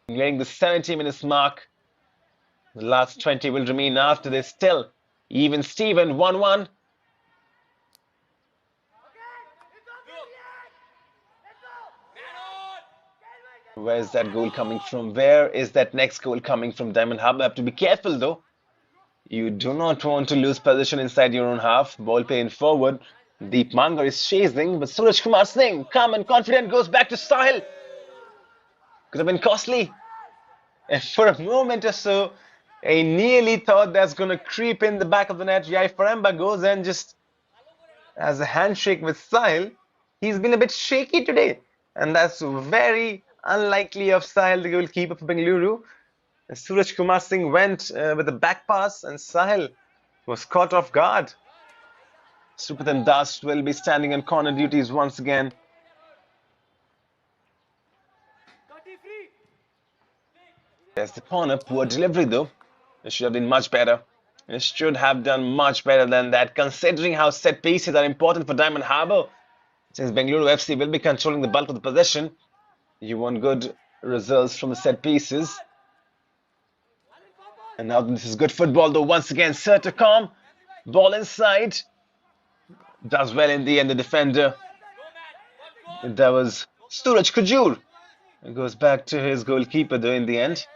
Getting the 70 minutes mark. The last 20 will remain after this. Still, even Steven, 1-1. Where is that goal coming from? Where is that next goal coming from? Diamond Harbour have to be careful though. You do not want to lose position inside your own half. Ball playing forward. Deep Mangar is chasing, but Suraj Kumar Singh, calm and confident, goes back to Sahil. Could have been costly. And for a moment or so, I nearly thought that's going to creep in the back of the net. Yai Faramba goes and just has a handshake with Sahil. He's been a bit shaky today. And that's very unlikely of Sahil, the goalkeeper for Bengaluru. Suraj Kumar Singh went with a back pass and Sahil was caught off guard. Supratim Das will be standing on corner duties once again. There's the corner. Poor delivery though. It should have been much better. It should have done much better than that, considering how set pieces are important for Diamond Harbour. Since Bengaluru FC will be controlling the bulk of the possession, you want good results from the set pieces. And now this is good football though. Once again, Sertacom, ball inside. Does well in the end, the defender. That was Suraj Kujur. It goes back to his goalkeeper though in the end.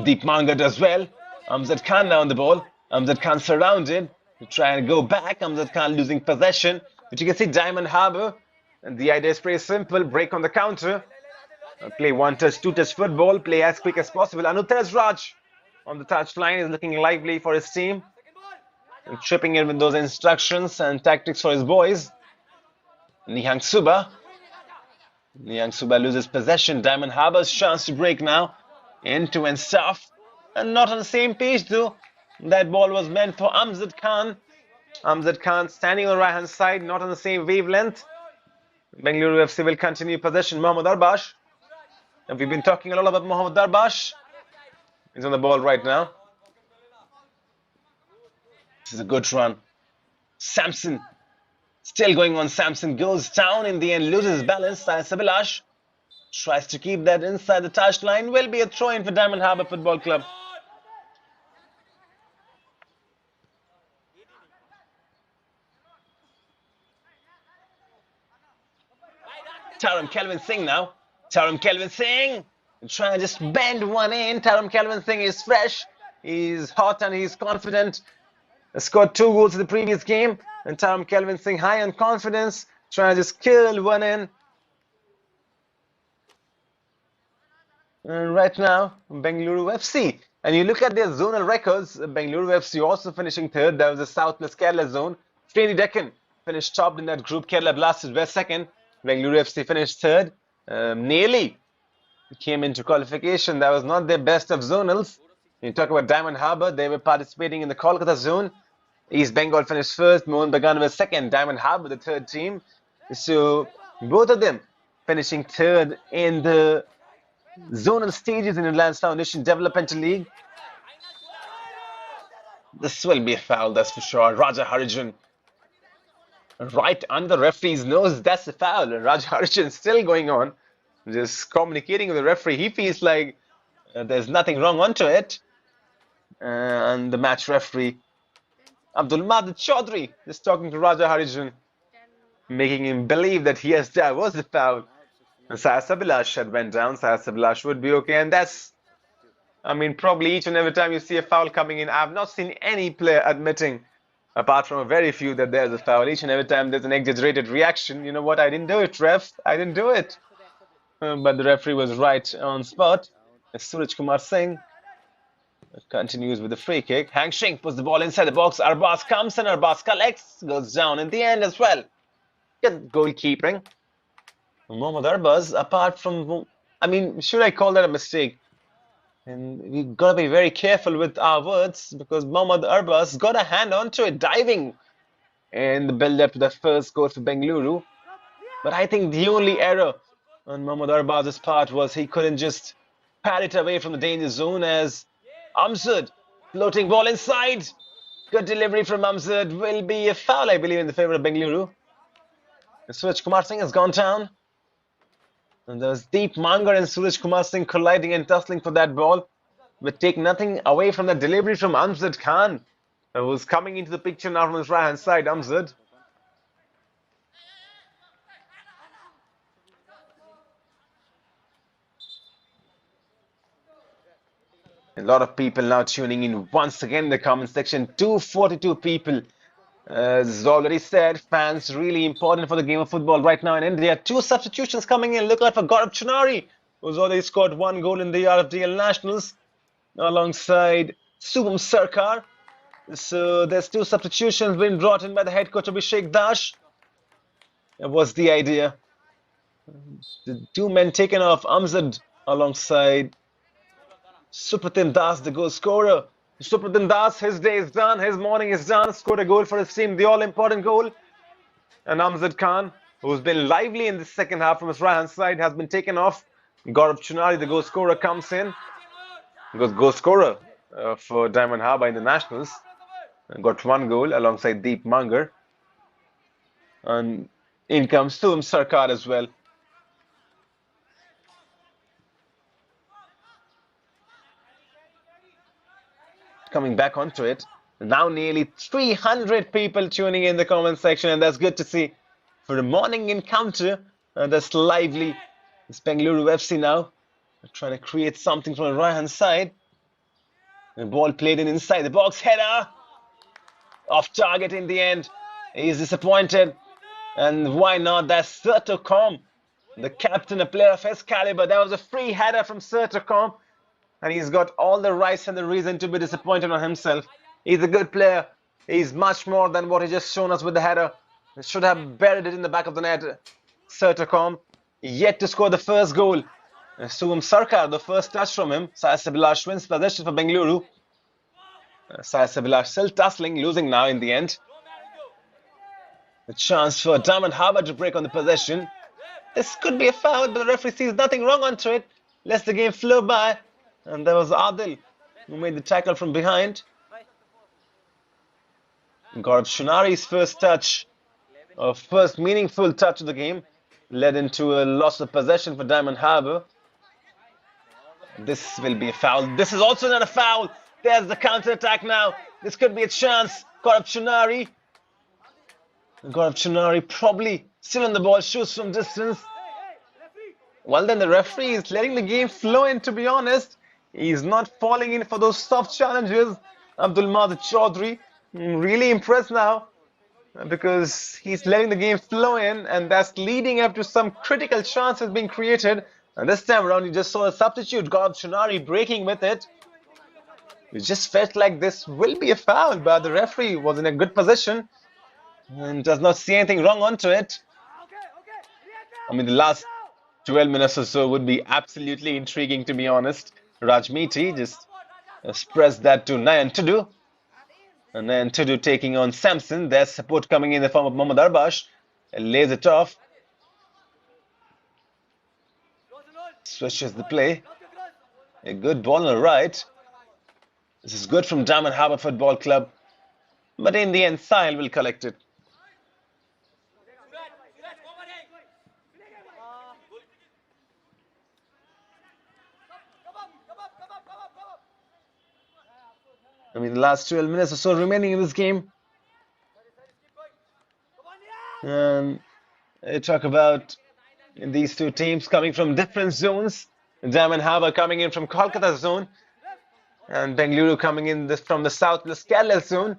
Deep Mangar does well. Amjad Khan now on the ball. Amjad Khan surrounded. To try and go back. Amjad Khan losing possession. But you can see Diamond Harbour. And the idea is pretty simple. Break on the counter. Play one-touch, two-touch football. Play as quick as possible. Anutaj Raj on the touchline is looking lively for his team. And chipping in with those instructions and tactics for his boys. Nihang Suba. Nihang Suba loses possession. Diamond Harbour's chance to break now. Into and stuff. And not on the same page though. That ball was meant for Amjad Khan. Amjad Khan standing on the right hand side, not on the same wavelength. Bengaluru FC will continue possession. Mohammad Arbash. And we've been talking a lot about Mohammad Arbash. He's on the ball right now. This is a good run. Samson. Still going on. Samson goes down in the end, loses balance. Sabilash tries to keep that inside the touchline. Will be a throw-in for Diamond Harbour Football Club. Taram Kelvin Singh now. Taram Kelvin Singh trying to just bend one in. Taram Kelvin Singh is fresh. He's hot and he's confident. He scored 2 goals in the previous game. And Taram Kelvin Singh high on confidence. Trying to just kill one in. And right now, Bengaluru FC. And you look at their zonal records. Bengaluru FC also finishing third. That was the South plus Kerala zone. Sreni Deccan finished top in that group. Kerala Blasters were second. Bengaluru FC finished third. Nearly came into qualification. That was not their best of zonals. You talk about Diamond Harbour, they were participating in the Kolkata zone. East Bengal finished first. Mohun Bagan was second. Diamond Harbour, the third team. So both of them finishing third in the zonal stages in Reliance Foundation Developmental League. This will be a foul, that's for sure. Raja Harijan right under the referee's nose. That's a foul. And Raja Harijan still going on, just communicating with the referee. He feels like there's nothing wrong onto it. And the match referee, Abdul Madid Chaudhry, is talking to Raja Harijan, making him believe that yes, that was a foul. And Sayas Abhilash had went down. Sayas Abhilash would be okay. And that's, I mean, probably each and every time you see a foul coming in, I've not seen any player admitting, apart from a very few, that there's a foul. Each and every time there's an exaggerated reaction. You know what? I didn't do it, ref. I didn't do it. But the referee was right on spot. Suraj Kumar Singh continues with the free kick. Hang Shing puts the ball inside the box. Arbaz comes and Arbaz collects, goes down in the end as well. Good goalkeeping. Mohammad Arbaz, apart from, I mean, should I call that a mistake? And we've got to be very careful with our words, because Mohammad Arbaz got a hand onto it, diving in the build-up to the first goal for Bengaluru. But I think the only error on Mohammad Arbaz's part was he couldn't just pat it away from the danger zone, as Amzad, floating ball inside. Good delivery from Amzad, will be a foul, I believe, in the favour of Bengaluru. Suraj Kumar Singh has gone down. And there's Deep Mangar and Suraj Kumar Singh colliding and tussling for that ball. But take nothing away from the delivery from Amzad Khan, who's coming into the picture now from his right hand side. Amzad. A lot of people now tuning in once again in the comment section. 242 people. As already said, fans really important for the game of football right now in India. 2 substitutions coming in. Look out for Gaurav Chunari, who's already scored 1 goal in the RFDL Nationals, alongside Subham Sarkar. So there's 2 substitutions being brought in by the head coach Abhishek Dash. What's the idea? The 2 men taken off, Amzad alongside Supratim Das, the goal scorer. Supratim Das, his day is done, his morning is done, scored a goal for his team, the all-important goal. And Amzad Khan, who's been lively in the second half from his right-hand side, has been taken off. Gaurav Chunari, the goal scorer, comes in. Goal scorer for Diamond Harbour in the Nationals. Got 1 goal alongside Deep Mangar. And in comes Subham Sarkar as well. Coming back onto it. Now nearly 300 people tuning in the comment section, and that's good to see. For a morning encounter, that's lively. It's Bengaluru FC now. They're trying to create something from the right-hand side. The ball played in inside the box. Header! Off target in the end. He's disappointed. And why not? That's Sertocom, the captain, a player of his caliber. That was a free header from Sertocom. And he's got all the rights and the reason to be disappointed on himself. He's a good player. He's much more than what he just shown us with the header. He should have buried it in the back of the net. Sertocom yet to score the first goal. Subham Sarkar, the first touch from him. Sayas Abhilash wins possession for Bengaluru. Sayas Abhilash still tussling, losing now in the end. A chance for Diamond Harbour to break on the possession. This could be a foul, but the referee sees nothing wrong onto it. Lets the game flow by. And there was Adil, who made the tackle from behind. Gaurav Chunari's first touch, or first meaningful touch of the game, led into a loss of possession for Diamond Harbour. This will be a foul. This is also not a foul. There's the counter-attack now. This could be a chance. Gaurav Chunari probably still on the ball, shoots from distance. Well, then the referee is letting the game flow in, to be honest. He's not falling in for those soft challenges. Abdul Madid Chaudhry, really impressed now, because he's letting the game flow in, and that's leading up to some critical chances being created. And this time around, you just saw a substitute, Gaurav Chunari, breaking with it. It just felt like this will be a foul, but the referee was in a good position and does not see anything wrong onto it. I mean, the last 12 minutes or so would be absolutely intriguing, to be honest. Rajmiti just pressed that to Nayan Tudu. And then Tudu taking on Samson. There's support coming in the form of Mohammad Arbash. Lays it off. Switches the play. A good ball on the right. This is good from Diamond Harbour Football Club. But in the end, Sahil will collect it. I mean, the last 12 minutes or so remaining in this game. And I talk about these two teams coming from different zones. Diamond Harbour coming in from Kolkata zone. And Bengaluru coming in from the south, the Kerala zone.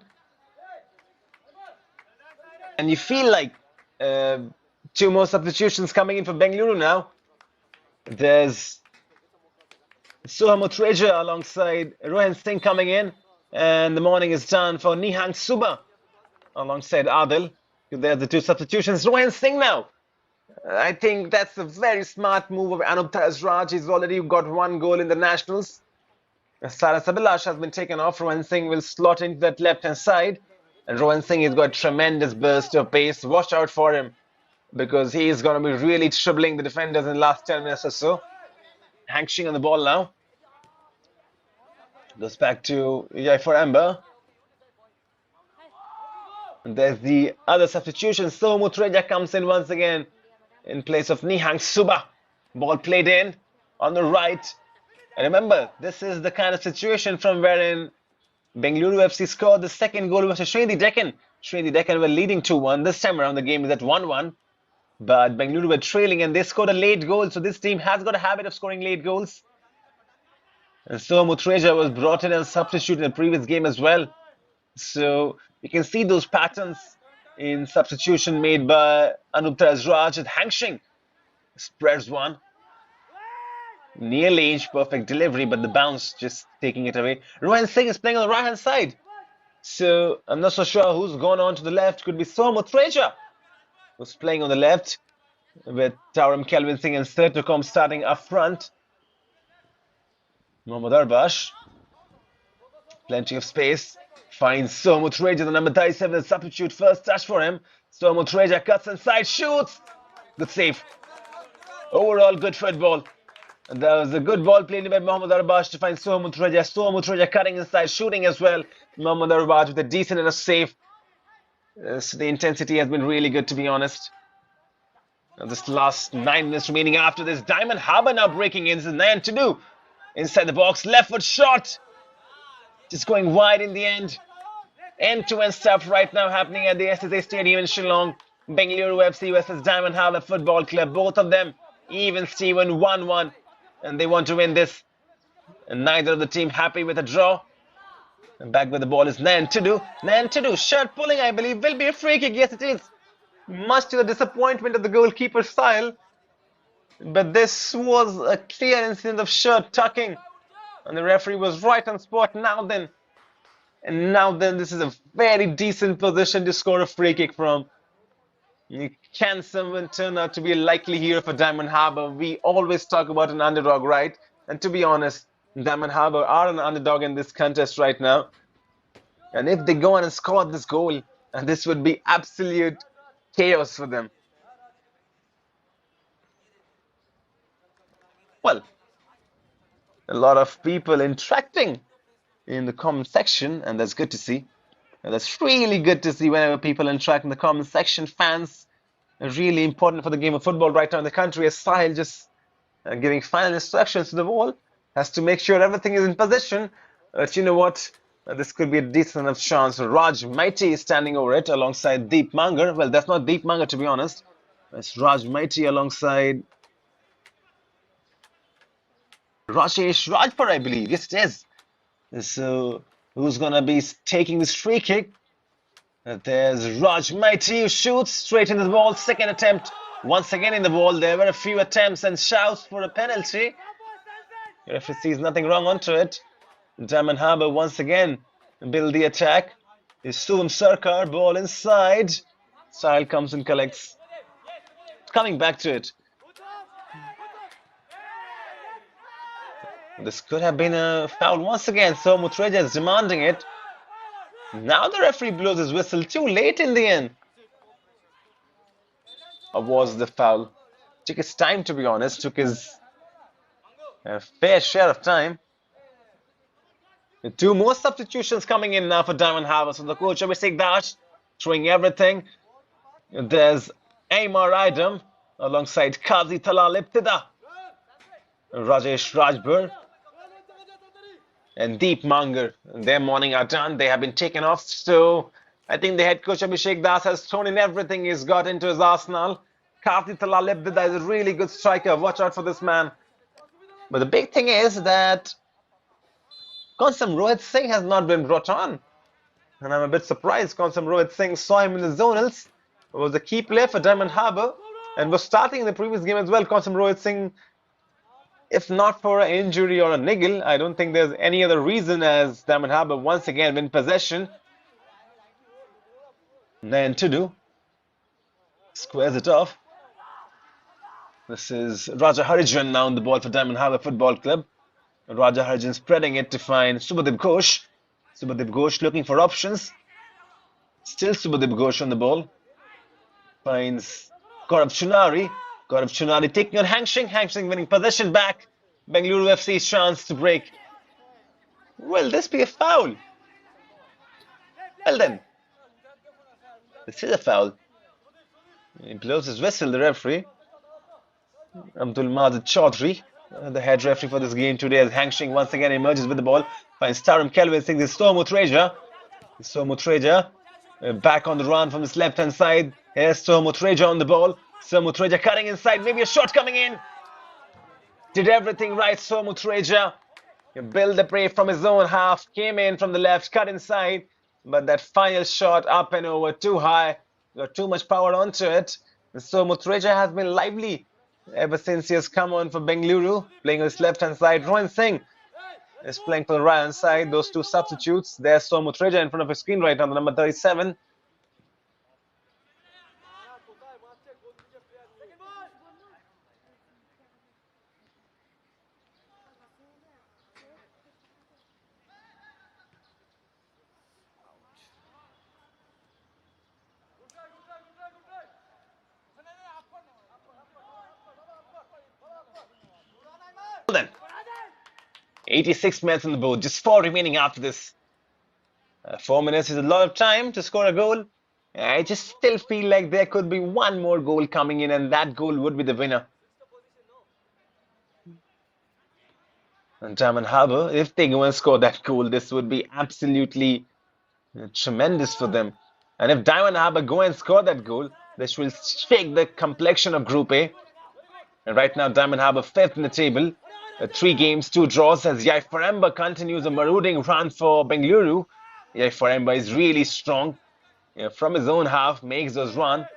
And you feel like two more substitutions coming in for Bengaluru now. There's Soham Utreja alongside Rohan Singh coming in. And the morning is done for Nihang Suba alongside Adil. There's the two substitutions. Rohan Singh now. I think that's a very smart move of Anup Raj. He's already got one goal in the Nationals. Saras Abhilash has been taken off. Rohan Singh will slot into that left-hand side. And Rohan Singh has got tremendous burst of pace. Watch out for him, because he is going to be really troubling the defenders in the last 10 minutes or so. Hank on the ball now. Goes back to Jaifor Amber. And there's the other substitution. Soham Utreja comes in once again in place of Nihang Suba. Ball played in on the right. And remember, this is the kind of situation from wherein Bengaluru FC scored the second goal versus Shredi Deccan. Shredi Deccan were leading 2-1. This time around the game is at 1-1. But Bengaluru were trailing and they scored a late goal. So this team has got a habit of scoring late goals. And Soham Utreja was brought in as a substitute in the previous game as well. So you can see those patterns in substitution made by Anup Raj. And Hangshing spreads one. Near range, perfect delivery, but the bounce just taking it away. Rohan Singh is playing on the right hand side. So I'm not so sure who's gone on to the left. Could be Soham Utreja, who's playing on the left, with Tauram Kelvin Singh and Sertocom starting up front. Mohammad Arbash, plenty of space, finds Soham Utreja, the number 37, the substitute, first touch for him. Soham Utreja cuts inside, shoots. Good save. Overall, good football. And there was a good ball played by Mohammad Arbash to find Soham Utreja. Soham Utreja cutting inside, shooting as well. Mohammad Arbash with a decent enough save. So the intensity has been really good, to be honest. Now this last 9 minutes remaining after this. Diamond Harbour now breaking in. This is Nayan to do. Inside the box, left foot shot. Just going wide in the end. End-to-end stuff right now happening at the SSA Stadium in Shillong. Bengaluru FC versus Diamond Harbour Football Club. Both of them even Steven 1-1. And they want to win this. And neither of the team happy with a draw. And back with the ball is Nayan to do. Nayan to do. Shirt pulling, I believe, will be a free kick. Yes, it is. Much to the disappointment of the goalkeeper style. But this was a clear incident of shirt tucking. And the referee was right on spot. Now then, this is a very decent position to score a free kick from. Can someone turn out to be a likely hero for Diamond Harbour? We always talk about an underdog, right? And to be honest, Diamond Harbour are an underdog in this contest right now. And if they go on and score this goal, this would be absolute chaos for them. Well, a lot of people interacting in the comment section, and that's good to see. And that's really good to see whenever people interact in the comment section. Fans are really important for the game of football right now in the country. As Sahil just giving final instructions to the ball, has to make sure everything is in position. But you know what? This could be a decent enough chance. Raj Maiti is standing over it alongside Deep Mangar. Well, that's not Deep Mangar, to be honest. It's Raj Maiti alongside Rajesh Rajpur, I believe. Yes, it is. So who's going to be taking this free kick? There's Raj Maiti, who shoots straight into the ball. Second attempt, once again in the ball. There were a few attempts and shouts for a penalty. The referee sees nothing wrong onto it. Diamond Harbour once again build the attack. Is Suvam Sarkar, ball inside. Sahil comes and collects. Coming back to it. This could have been a foul once again. So Utreja is demanding it. Now the referee blows his whistle too late in the end. Or was the foul? Took his time, to be honest. Took his A fair share of time. With two more substitutions coming in now for Diamond Harbour. So the coach Abhishek Dash throwing everything. There's Aymar Idam alongside Kazi Talal Ibtida, Rajesh Rajbur, and Deep Mangar. Their morning are done. They have been taken off. So I think the head coach Abhishek Das has thrown in everything he's got into his arsenal. Kazi Talal Ibtida is a really good striker. Watch out for this man. But the big thing is that Konsam Rohit Singh has not been brought on. And I'm a bit surprised. Konsam Rohit Singh saw him in the zonals. Was a key player for Diamond Harbour and was starting in the previous game as well. Konsam Rohit Singh, if not for an injury or a niggle, I don't think there's any other reason as Diamond Harbour once again win possession. Then Tudu squares it off. This is Raja Harijan now on the ball for Diamond Harbour Football Club. Raja Harijan spreading it to find Subhadip Ghosh. Subhadip Ghosh looking for options. Still Subhadip Ghosh on the ball. Finds Gaurav Chunari. Gaurav Chunari taking on Hang Sing. Hang Sing winning possession back. Bengaluru FC's chance to break. Will this be a foul? Well then. This is a foul. He blows his whistle, the referee. Abdul Majid Chaudhry, the head referee for this game today, as Hang Sing once again emerges with the ball. Finds Taram Kelvin Singh. This is Soumutreja. Back on the run from his left hand side. Here's Soumutreja on the ball. Soumutreja cutting inside. Maybe a shot coming in. Did everything right, Soumutreja. Built the prey from his own half. Came in from the left, cut inside. But that final shot up and over too high. Got too much power onto it. Soumutreja has been lively ever since he has come on for Bengaluru. Playing on his left hand side. Rohan Singh is playing for the right hand side. Those two substitutes. There's Soumutreja in front of his screen right now, the number 37. Then 86 minutes on the board, just 4 remaining after this. 4 minutes is a lot of time to score a goal. I just still feel like there could be one more goal coming in, and that goal would be the winner. And Diamond Harbour, if they go and score that goal, this would be absolutely tremendous for them. And if Diamond Harbour go and score that goal, this will shake the complexion of Group A. And right now, Diamond Harbour 5th in the table. 3 games, 2 draws, as Yai Faremba continues a marauding run for Bengaluru. Yai Faremba is really strong. From his own half, makes those run.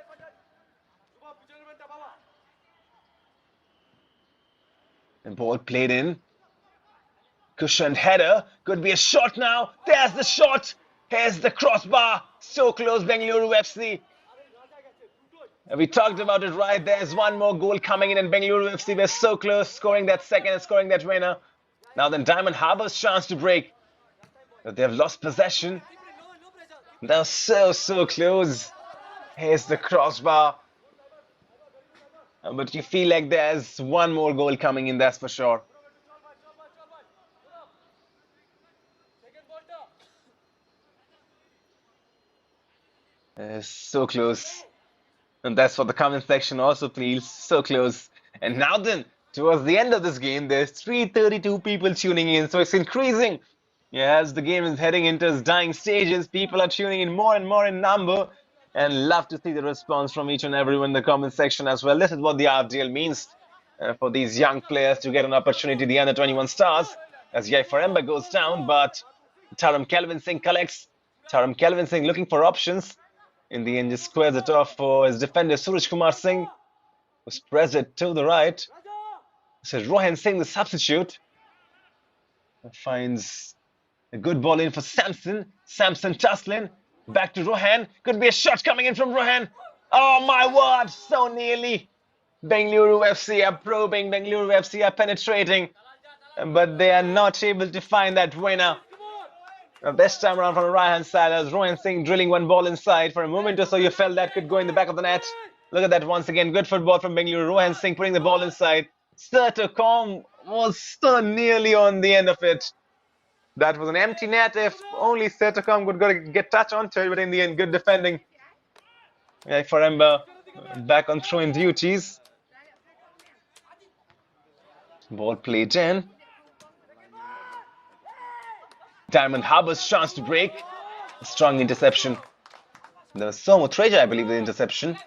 And ball played in. Cushioned header. Could be a shot now. There's the shot. Here's the crossbar. So close, Bengaluru FC. We talked about it right. There's one more goal coming in, and Bengaluru FC were so close, scoring that second and scoring that winner. Now then, Diamond Harbour's chance to break. But they have lost possession. They're so close. Here's the crossbar. But you feel like there's one more goal coming in, that's for sure. So close. And that's what the comment section also feels. So close. And now then, towards the end of this game, there's 332 people tuning in. So it's increasing. Yeah, as the game is heading into its dying stages, people are tuning in more and more in number. And love to see the response from each and everyone in the comment section as well. This is what the RFDL means for these young players to get an opportunity. The under-21 stars, as Yai Faremba goes down. But Taram Kelvin Singh collects. Taram Kelvin Singh looking for options. In the end, just squares it off for his defender, Suraj Kumar Singh, who spreads it to the right. So Rohan Singh, the substitute, finds a good ball in for Samson. Samson Taslin, back to Rohan. Could be a shot coming in from Rohan. Oh my word, so nearly. Bengaluru FC are probing, Bengaluru FC are penetrating, but they are not able to find that winner. This time around from the right-hand side, as Rohan Singh drilling one ball inside. For a moment or so, you felt that could go in the back of the net. Look at that once again. Good football from Bengaluru. Rohan Singh putting the ball inside. Serto Kom was so nearly on the end of it. That was an empty net if only Setacom could get touch onto it, but in the end, good defending. Yeah, for Ember back on throwing duties. Ball played in. Diamond Harbour's chance to break. A strong interception. There was so much treasure, I believe, the interception.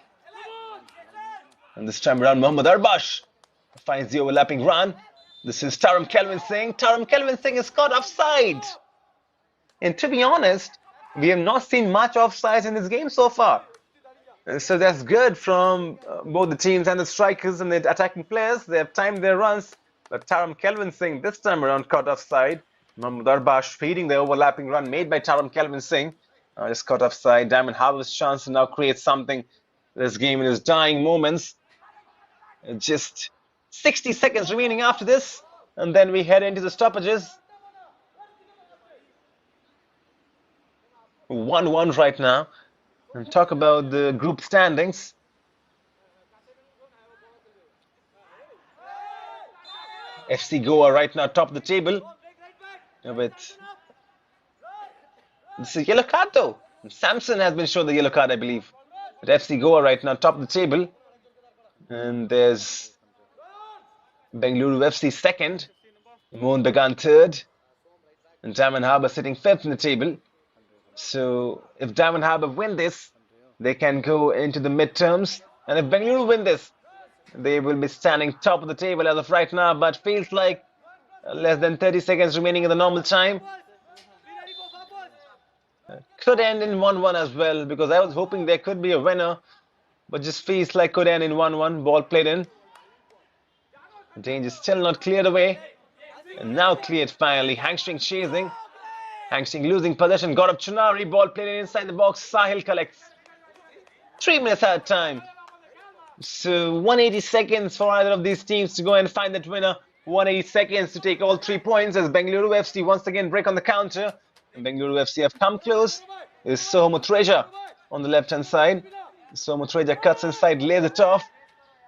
And this time around, Mohammad Arbash finds the overlapping run. This is Taram Kelvin Singh. Taram Kelvin Singh is caught offside. And to be honest, we have not seen much offsides in this game so far. So that's good from both the teams and the strikers and the attacking players. They have timed their runs. But Taram Kelvin Singh this time around caught offside. Mohammad Arbash feeding the overlapping run made by Taram Kelvin Singh. Just caught offside. Diamond Harbour's chance to now create something. This game in its dying moments. Just 60 seconds remaining after this. And then we head into the stoppages. 1-1 right now. And talk about the group standings. FC Goa right now top of the table with this is a yellow card though. Samson has been shown the yellow card, I believe. But FC Goa right now top of the table. And there's Bengaluru FC second, Mohun Bagan third, and Diamond Harbour sitting fifth in the table. So if Diamond Harbour win this, they can go into the midterms. And if Bengaluru win this, they will be standing top of the table as of right now. But feels like less than 30 seconds remaining in the normal time. Could end in 1-1 as well, because I was hoping there could be a winner. But just feels like could end in 1-1. Ball played in. Danger still not cleared away. And now cleared finally. Hangstring chasing. Hangstring losing possession. Got up Chunari. Ball played in inside the box. Sahil collects. 3 minutes at time. So 180 seconds for either of these teams to go and find that winner. 180 seconds to take all 3 points as Bengaluru FC once again break on the counter. And Bengaluru FC have come close. There's Soham Treasure on the left hand side. Soham Treasure cuts inside, lays it off.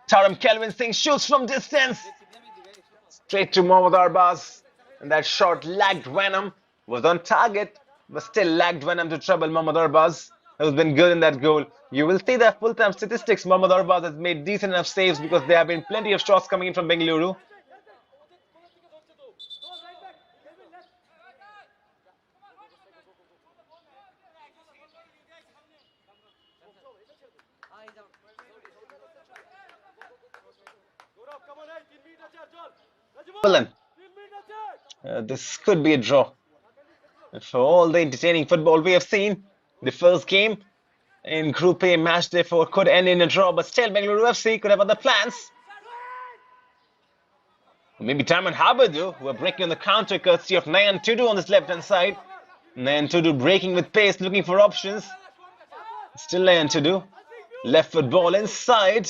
Taram Kelvin Singh shoots from distance. Straight to Mohammad Arbaz. And that shot lagged Venom. Was on target, but still lagged Venom to trouble Mohammad Arbaz. Who's been good in that goal. You will see the full-time statistics. Mohammad Arbaz has made decent enough saves because there have been plenty of shots coming in from Bengaluru. Well then, this could be a draw. For all the entertaining football we have seen, the first game in Group A match therefore could end in a draw, but still Bengaluru FC could have other plans. Maybe Diamond Harbour though, who are breaking on the counter courtesy of Nayan Tudu on this left-hand side. Nayan Tudu breaking with pace, looking for options. Still Nayan Tudu. Left foot ball inside.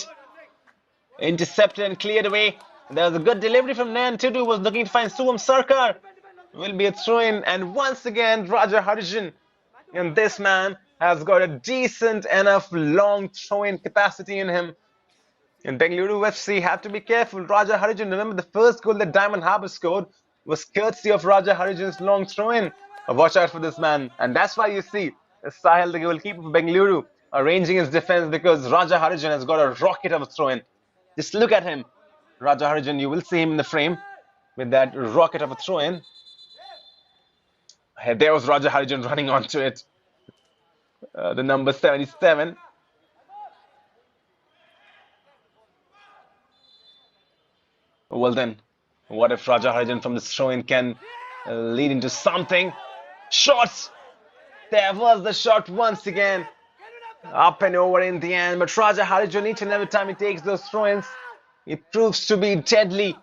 Intercepted and cleared away. There was a good delivery from Nayan Tudu, was looking to find Suvam Sarkar. Will be a throw-in, and once again Raja Harijan. And this man has got a decent enough long throw-in capacity in him. And Bengaluru FC have to be careful. Raja Harijan, remember the first goal that Diamond Harbour scored was courtesy of Raja Harijan's long throw-in. Watch out for this man. And that's why you see Sahil, the goalkeeper for Bengaluru, arranging his defense because Raja Harijan has got a rocket of a throw-in. Just look at him. Raja Harijan, you will see him in the frame with that rocket of a throw-in. There was Raja Harijan running onto it. The number 77. Well then, what if Raja Harijan from this throw-in can lead into something? Shots! There was the shot once again. Up and over in the end. But Raja Harijan, each and every time he takes those throw-ins, it proves to be deadly.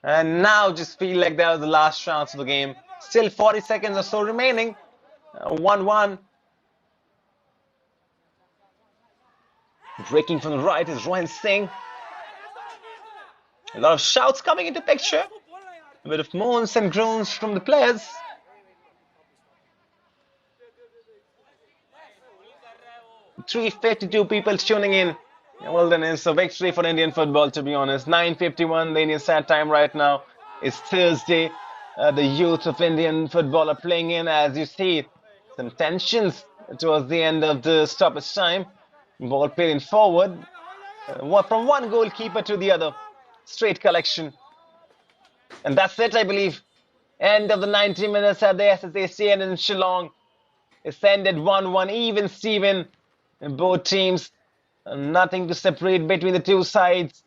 And now just feel like that was the last chance of the game. Still 40 seconds or so remaining. 1-1. Breaking from the right is Rohan Singh. A lot of shouts coming into picture. A bit of moans and groans from the players. .352 people tuning in Well, then it's a victory for Indian football, to be honest. 9:51, the Indian Standard Time right now. It's Thursday. The youth of Indian football are playing in, as you see, some tensions towards the end of the stoppage time. Ball playing forward, from one goalkeeper to the other. Straight collection. And that's it, I believe. End of the 90 minutes at the SSA Stadium in Shillong. It's ended 1-1, even Steven. And both teams, nothing to separate between the two sides.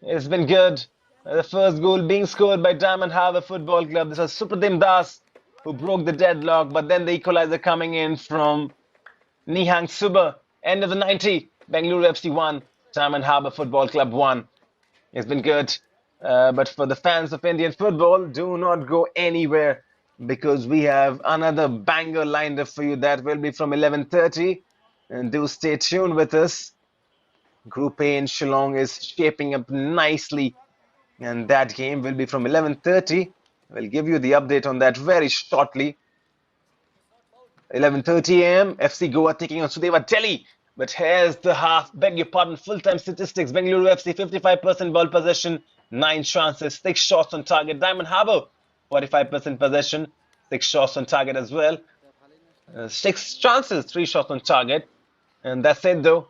It's been good. The first goal being scored by Diamond Harbour Football Club. This was Supratim Das who broke the deadlock, but then the equalizer coming in from Nihang Suba. End of the 90. Bengaluru FC 1, Diamond Harbour Football Club 1. It's been good. But for the fans of Indian football, do not go anywhere because we have another banger lined up for you that will be from 11:30. And do stay tuned with us. Group A in Shillong is shaping up nicely, and that game will be from 11:30. We'll give you the update on that very shortly. 11:30 a.m. FC Goa taking on Sudeva Delhi. But here's the half, beg your pardon, full-time statistics. Bengaluru FC 55% ball possession, 9 chances, 6 shots on target. Diamond Harbour 45% possession, 6 shots on target as well. 6 chances, 3 shots on target. And that's it though.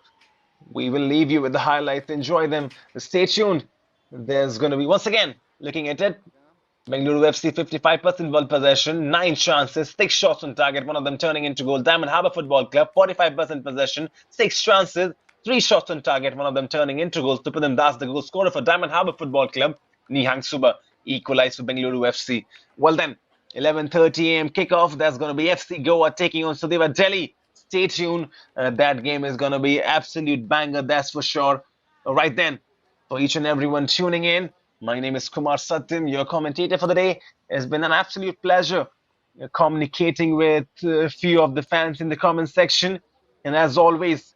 We will leave you with the highlights. Enjoy them. Stay tuned. There's going to be, once again, looking at it, Bengaluru FC 55% ball possession, 9 chances, 6 shots on target, one of them turning into goal. Diamond Harbour Football Club, 45% possession, 6 chances, 3 shots on target, one of them turning into goals. Tupadam Das, the goal scorer for Diamond Harbour Football Club. Nihang Suba equalized for Bengaluru FC. Well then, 11:30 a.m. kickoff. That's going to be FC Goa taking on Sudeva Delhi. Stay tuned. That game is going to be absolute banger, that's for sure. Right then, for each and everyone tuning in, my name is Kumar Satyam, your commentator for the day. It's been an absolute pleasure communicating with a few of the fans in the comment section. And as always,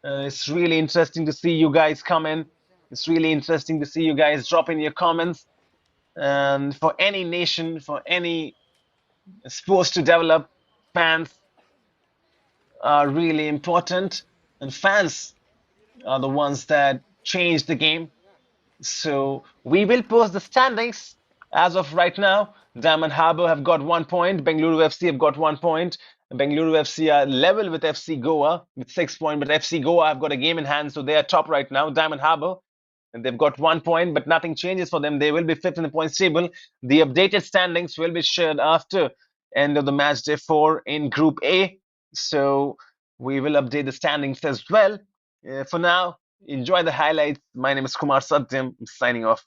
it's really interesting to see you guys come in. It's really interesting to see you guys drop in your comments. And for any nation, for any sports to develop, fans are really important. And fans are the ones that change the game. So we will post the standings as of right now. Diamond Harbour have got 1 point. Bengaluru FC have got 1 point. Bengaluru FC are level with FC Goa with 6 points, but FC Goa have got a game in hand, so they are top right now. Diamond Harbour, and they've got 1 point, but nothing changes for them. They will be fifth in the points table. The updated standings will be shared after end of the match day 4 in Group A. So we will update the standings as well. For now, enjoy the highlights. My name is Kumar Satyam. I'm signing off.